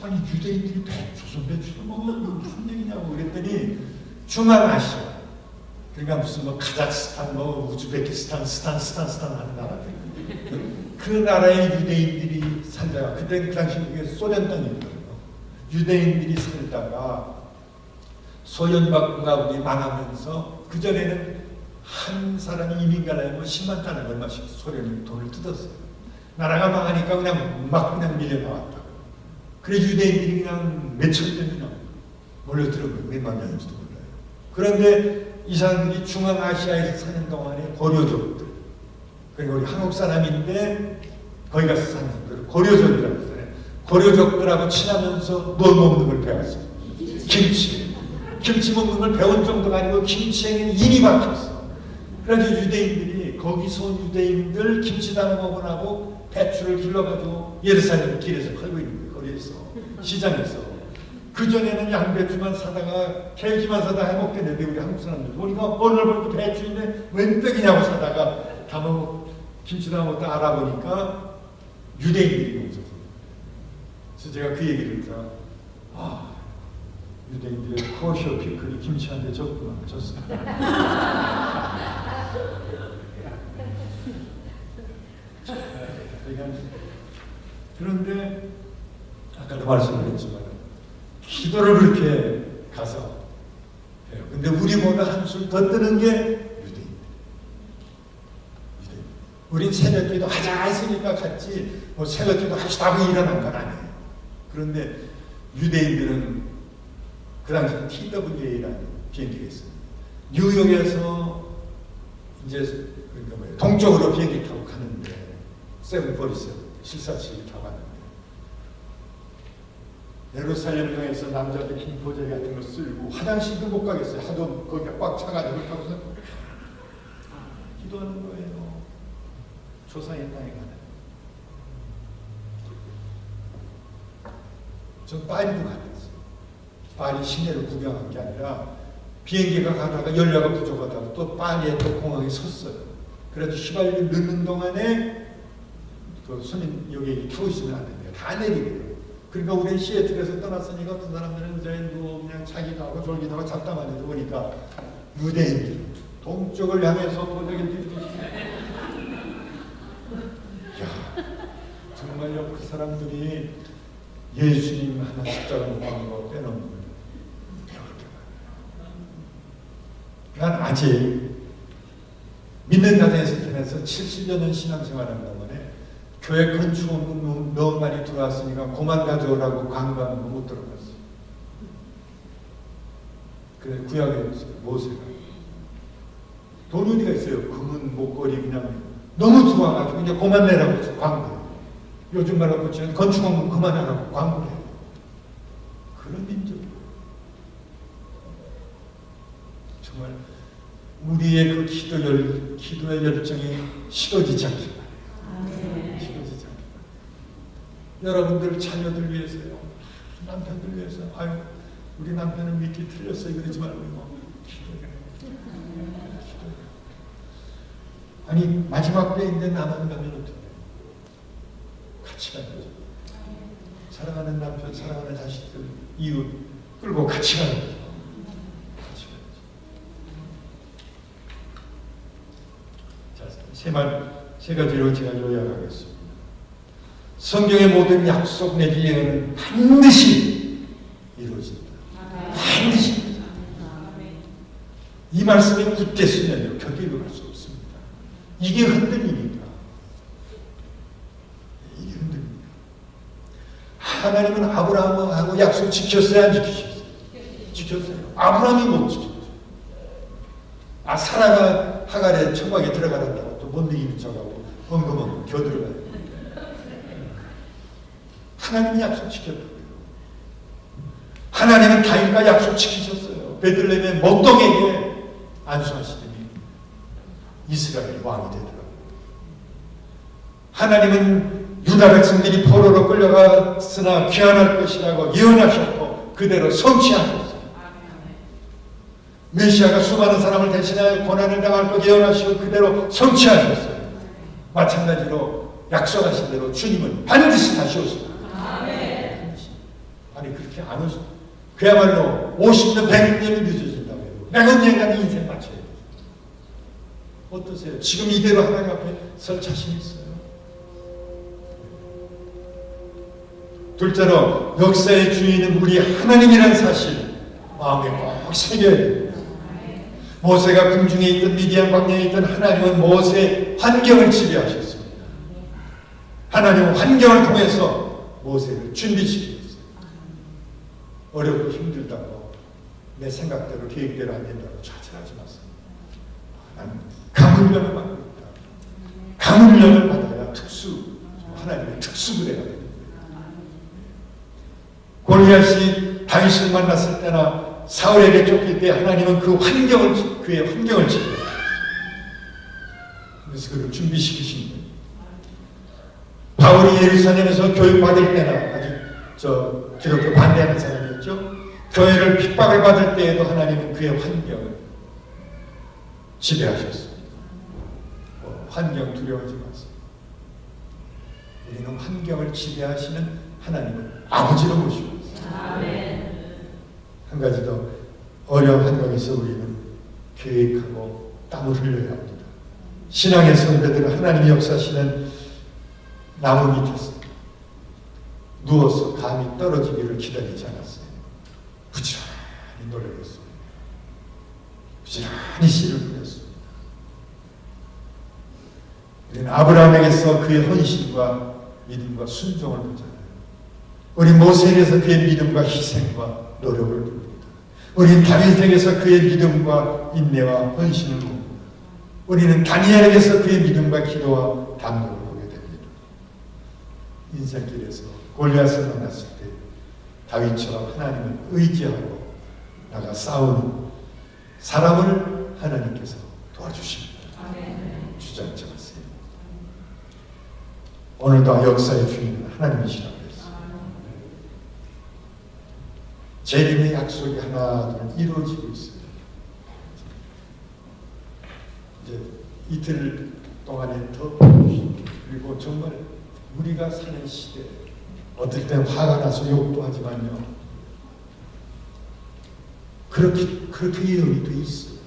아니 유대인들이 조선 배추를 먹으면 무슨 얘기냐고 그랬더니 중앙아시아, 그러니까 무슨 뭐 카자흐스탄, 뭐 우즈베키스탄, 스탄 하는 나라들, 그 나라의 유대인들이 살다가 그때 그 당시 그게 소련 땅이거든요. 유대인들이 살다가 소련박군이 망하면서 그 전에는 한 사람이 이민 가려면 10만 달러 얼마씩 소련이 돈을 뜯었어요. 나라가 망하니까 그냥 밀려 나왔다고. 그래 유대인들이 그냥 몇천 명이나 몰려들은 거예요. 몇만 명인지도 몰라요. 그런데 이 사람들이 중앙아시아에서 사는 동안에 고려족들, 그리고 우리 한국 사람인데 거기 가서 사는 사람들 고려족이라고 했어요. 고려족들하고 친하면서 뭘 먹는 걸 배웠어요. 김치 먹는 걸 배운 정도가 아니고 김치에는 인이 박혔어. 그래서 유대인들이 거기서 유대인들 김치 담아 먹으라고 배추를 길러가지고 예루살렘 길에서 팔고 있는 거예요. 거리에서, 시장에서. 그전에는 양배추만 사다가 켈기만 사다가 해먹겠는데 우리 한국 사람들 보니까 오늘 보니까 배추인데 웬 떡이냐고 사다가 김치 담아 먹다 알아보니까 유대인들이 먹었어요. 그래서 제가 그 얘기를 듣다가 유대인들의 코쇼 피클이 김치한테 졌구나. 졌습니다. 그런데 아까도 말씀드렸지만 기도를 그렇게 가서 해요. 근데 우리보다 한술 더 뜨는 게 유대인. 우린 새벽기도 하자 했으니까 같이 뭐 새벽기도 하시다고 일어난 건 아니에요. 그런데 유대인들은 그 당시 TWA라는 비행기가 있어요. 뉴욕에서 이제 그러니까 뭐예요? 동쪽으로 비행기 타고 가는데 747 747이 타고 갔는데 예루살렘 향해서 남자들 긴 보자기 같은 거 쓸고 화장실도 못 가겠어요. 하도 거기가 꽉 차가지고 타고서 기도하는 거예요. 조상의 땅에 가는. 전 파리도 갔어요. 파리 시내를 구경한 게 아니라 비행기가 가다가 연료가 부족하다고 또 파리에 또 공항에 섰어요. 그래도 휘발유 넣는 동안에 그 손님 여기 타고 있으면 안 된대요. 다 내리래요. 그러니까 우리 시애틀에서 떠났으니까 어떤 사람들은 이제 그냥 자기도 하고 졸기도 하고 잡담만 해도 보니까 유대인들 동쪽을 향해서 보자기들이 야 정말요 그 사람들이 예수님 하나 십자가 못 박은 거 빼놓는 걸 배울 때가 난 아직 믿는 가정에서 태어나서 70여 년 신앙생활하는 동안에 교회 건축원금 너무 많이 들어왔으니까 그만 가져오라고 강요하는 거 못 들어갔어요. 그래 구약에 있어요. 모세가 돈 어디가 있어요? 금은 목걸이 그냥 너무 들어와가지고 이제 그만 내라고 해서 광고해요. 요즘 말로 붙이면 건축원금 그만하라고 광고해요. 그런 민족이에요. 정말 우리의 그 기도의 열정이 식어지지 않길 바라요. 식어지지 않길 바라요. 여러분들 자녀들 위해서요. 남편들 위해서. 아유, 우리 남편은 믿기 틀렸어요. 그러지 말고 기도해요. 아니 마지막 때인데 나만 가면 어떡해. 같이 가는 거죠. 사랑하는 남편, 사랑하는 자식들, 이웃 끌고 같이 가는 거죠. 같이 가는 거죠. 자, 세 가지로 제가 요약하겠습니다. 성경의 모든 약속 내지 예언은 반드시 이루어진다. 반드시. 이 말씀에 굳게 쓰면요 격이 일어날 수 없습니다. 이게 흔들리니까. 이게 흔들립니다. 하나님은 아브라함하고 약속 지켰어요? 안 지키셨어요? 지켰어요. 아브라함이 못 지켰죠. 사라가 하갈의 청각에 들어가란다고 또 못 이기는 척하고 엉금엉금 겨들어가요. 하나님이 약속 지켰다고요. 하나님은 다윗과 약속 지키셨어요. 베들레헴의 목동에게 안수하시더니 이스라엘이 왕이 되더라고요. 하나님은 유다 백성들이 포로로 끌려갔으나 귀환할 것이라고 예언하셨고 그대로 성취하셨어요. 메시아가 수많은 사람을 대신하여 고난을 당할 것 예언하시고 그대로 성취하셨어요. 마찬가지로 약속하신 대로 주님은 반드시 다시 오십니다. 아니 그렇게 안 오십 그야말로 50년, 100년이 늦어진다고 해요. 100년간 인생 맞춰야 돼요. 어떠세요? 지금 이대로 하나님 앞에 설 자신 있어요? 둘째로 역사의 주인은 우리 하나님이라는 사실 마음에 꼭 새겨야 됩니다. 모세가 궁중에 있던 미디안 광야에 있던 하나님은 모세의 환경을 지배하셨습니다. 하나님은 환경을 통해서 모세를 준비시켰어요. 어렵고 힘들다고 내 생각대로 계획대로 안 된다고 좌절하지 마세요. 나는 강훈련을 받고 있다. 강훈련을 받아야 하나님의 특수부대가 됩니다. 골리앗이 다윗을 만났을 때나 사울에게 쫓길 때 하나님은 그의 환경을 지켜요. 그래서 그를 준비시키신 거예요. 바울이 예루살렘에서 교육받을 때나 아직 기독교 반대하는 사람이었죠. 교회를 핍박을 받을 때에도 하나님은 그의 환경을 지배하셨습니다. 환경 두려워하지 마세요. 우리는 환경을 지배하시는 하나님을 아버지로 모시고 있습니다. 한 가지 더 어려운 환경에서 우리는 계획하고 땀을 흘려야 합니다. 신앙의 선배들은 하나님이 역사하시는 나무 밑에서 누워서 감이 떨어지기를 기다리지 않았어요. 부지런히 노력했습니다. 부지런히 씨를 뿌렸습니다. 우리는 아브라함에게서 그의 헌신과 믿음과 순종을 보잖아요. 우리 모세에게서 그의 믿음과 희생과 노력을 봅니다. 우리는 다윗에게서 그의 믿음과 인내와 헌신을 봅니다. 우리는 다니엘에게서 그의 믿음과 기도와 담력을 보게 됩니다. 인생길에서 골리앗을 만났을 때 다윗처럼 하나님을 의지하고 나가 싸우는 사람을 하나님께서 도와주십니다. 주저앉지 마세요. 오늘도 역사의 주인은 하나님이시라고 했습니다. 재림의 약속이 하나둘 이루어지고 있어요. 이제 이틀 동안에 더 그리고 정말 우리가 사는 시대 어떨 땐 화가 나서 욕도 하지만요. 그렇게 예언이 돼 있어요.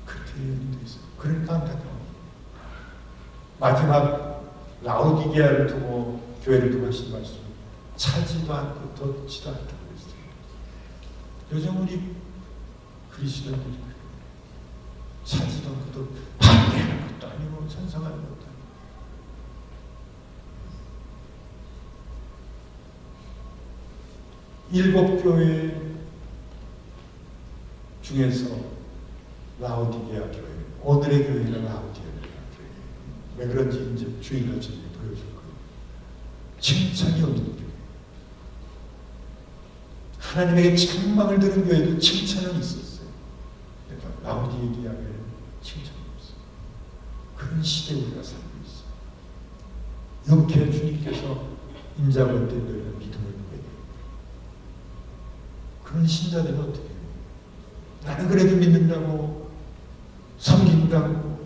그렇게 예언이 돼 있어요. 그러니까 안타까워요. 마지막 라오디게아를 두고 교회를 두고 하신 말씀. 차지도 않고 덧지도 않다고 그랬어요. 요즘 우리 그리스도인들이 차지도 않고 또 반대하는 것도 아니고 찬성하는 것도 아니고 일곱 교회 중에서 라오디게아 교회, 오늘의 교회는 라오디게아 교회. 왜 그런지 이제 주일날 저녁에 보여줄 거예요. 칭찬이 없는 교회. 하나님에게 책망을 들은 교회도 칭찬은 있었어요. 그러니까 라오디게아 교회는 칭찬이 없어요. 그런 시대에 우리가 살고 있어요. 이렇게 주님께서 임자볼 때 너희는 믿음을 보게 돼요. 그런 신자들은 어떻게 해요? 나는 그래도 믿는다고 섬긴다고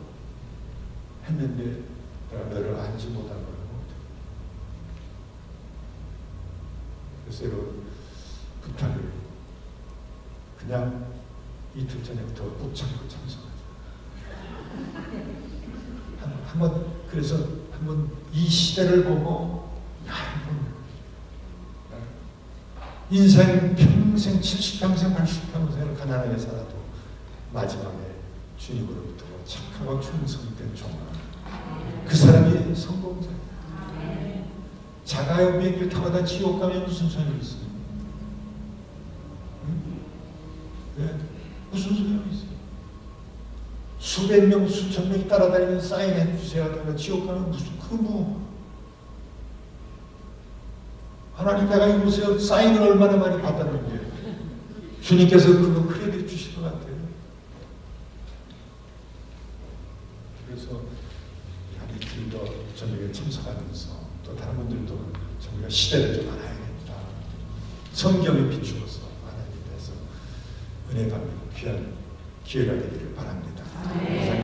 했는데 내가 너를 알지 못한 거라고 어떡해. 그래서 여러분 부탁을 그냥 이틀 전에부터 꼭 참고 참석하자. 한번 그래서 한번 이 시대를 보고 인생 평생 70평생 80평생을 가난하게 살아도 마지막에 주님으로부터 착하고 충성된 종아 그 사람이 성공자예요. 자가용 비행기를 타고 다 지옥 가면 무슨 소용이 있어요? 응? 네? 무슨 소용이 있어요? 수백 명 수천 명이 따라다니는 사인해 주세요 하다가 지옥 가면 무슨 하나님 내가 이보세요 사인을 얼마나 많이 받았는데 주님께서 그거 크레딧 주실 것 같아요. 그래서 한 이틀 더 저녁에 참석하면서 또 다른 분들도 저희가 시대를 좀 알아야겠다. 성경에 비추어서 하나님께서 은혜 받는 귀한 기회가 되기를 바랍니다.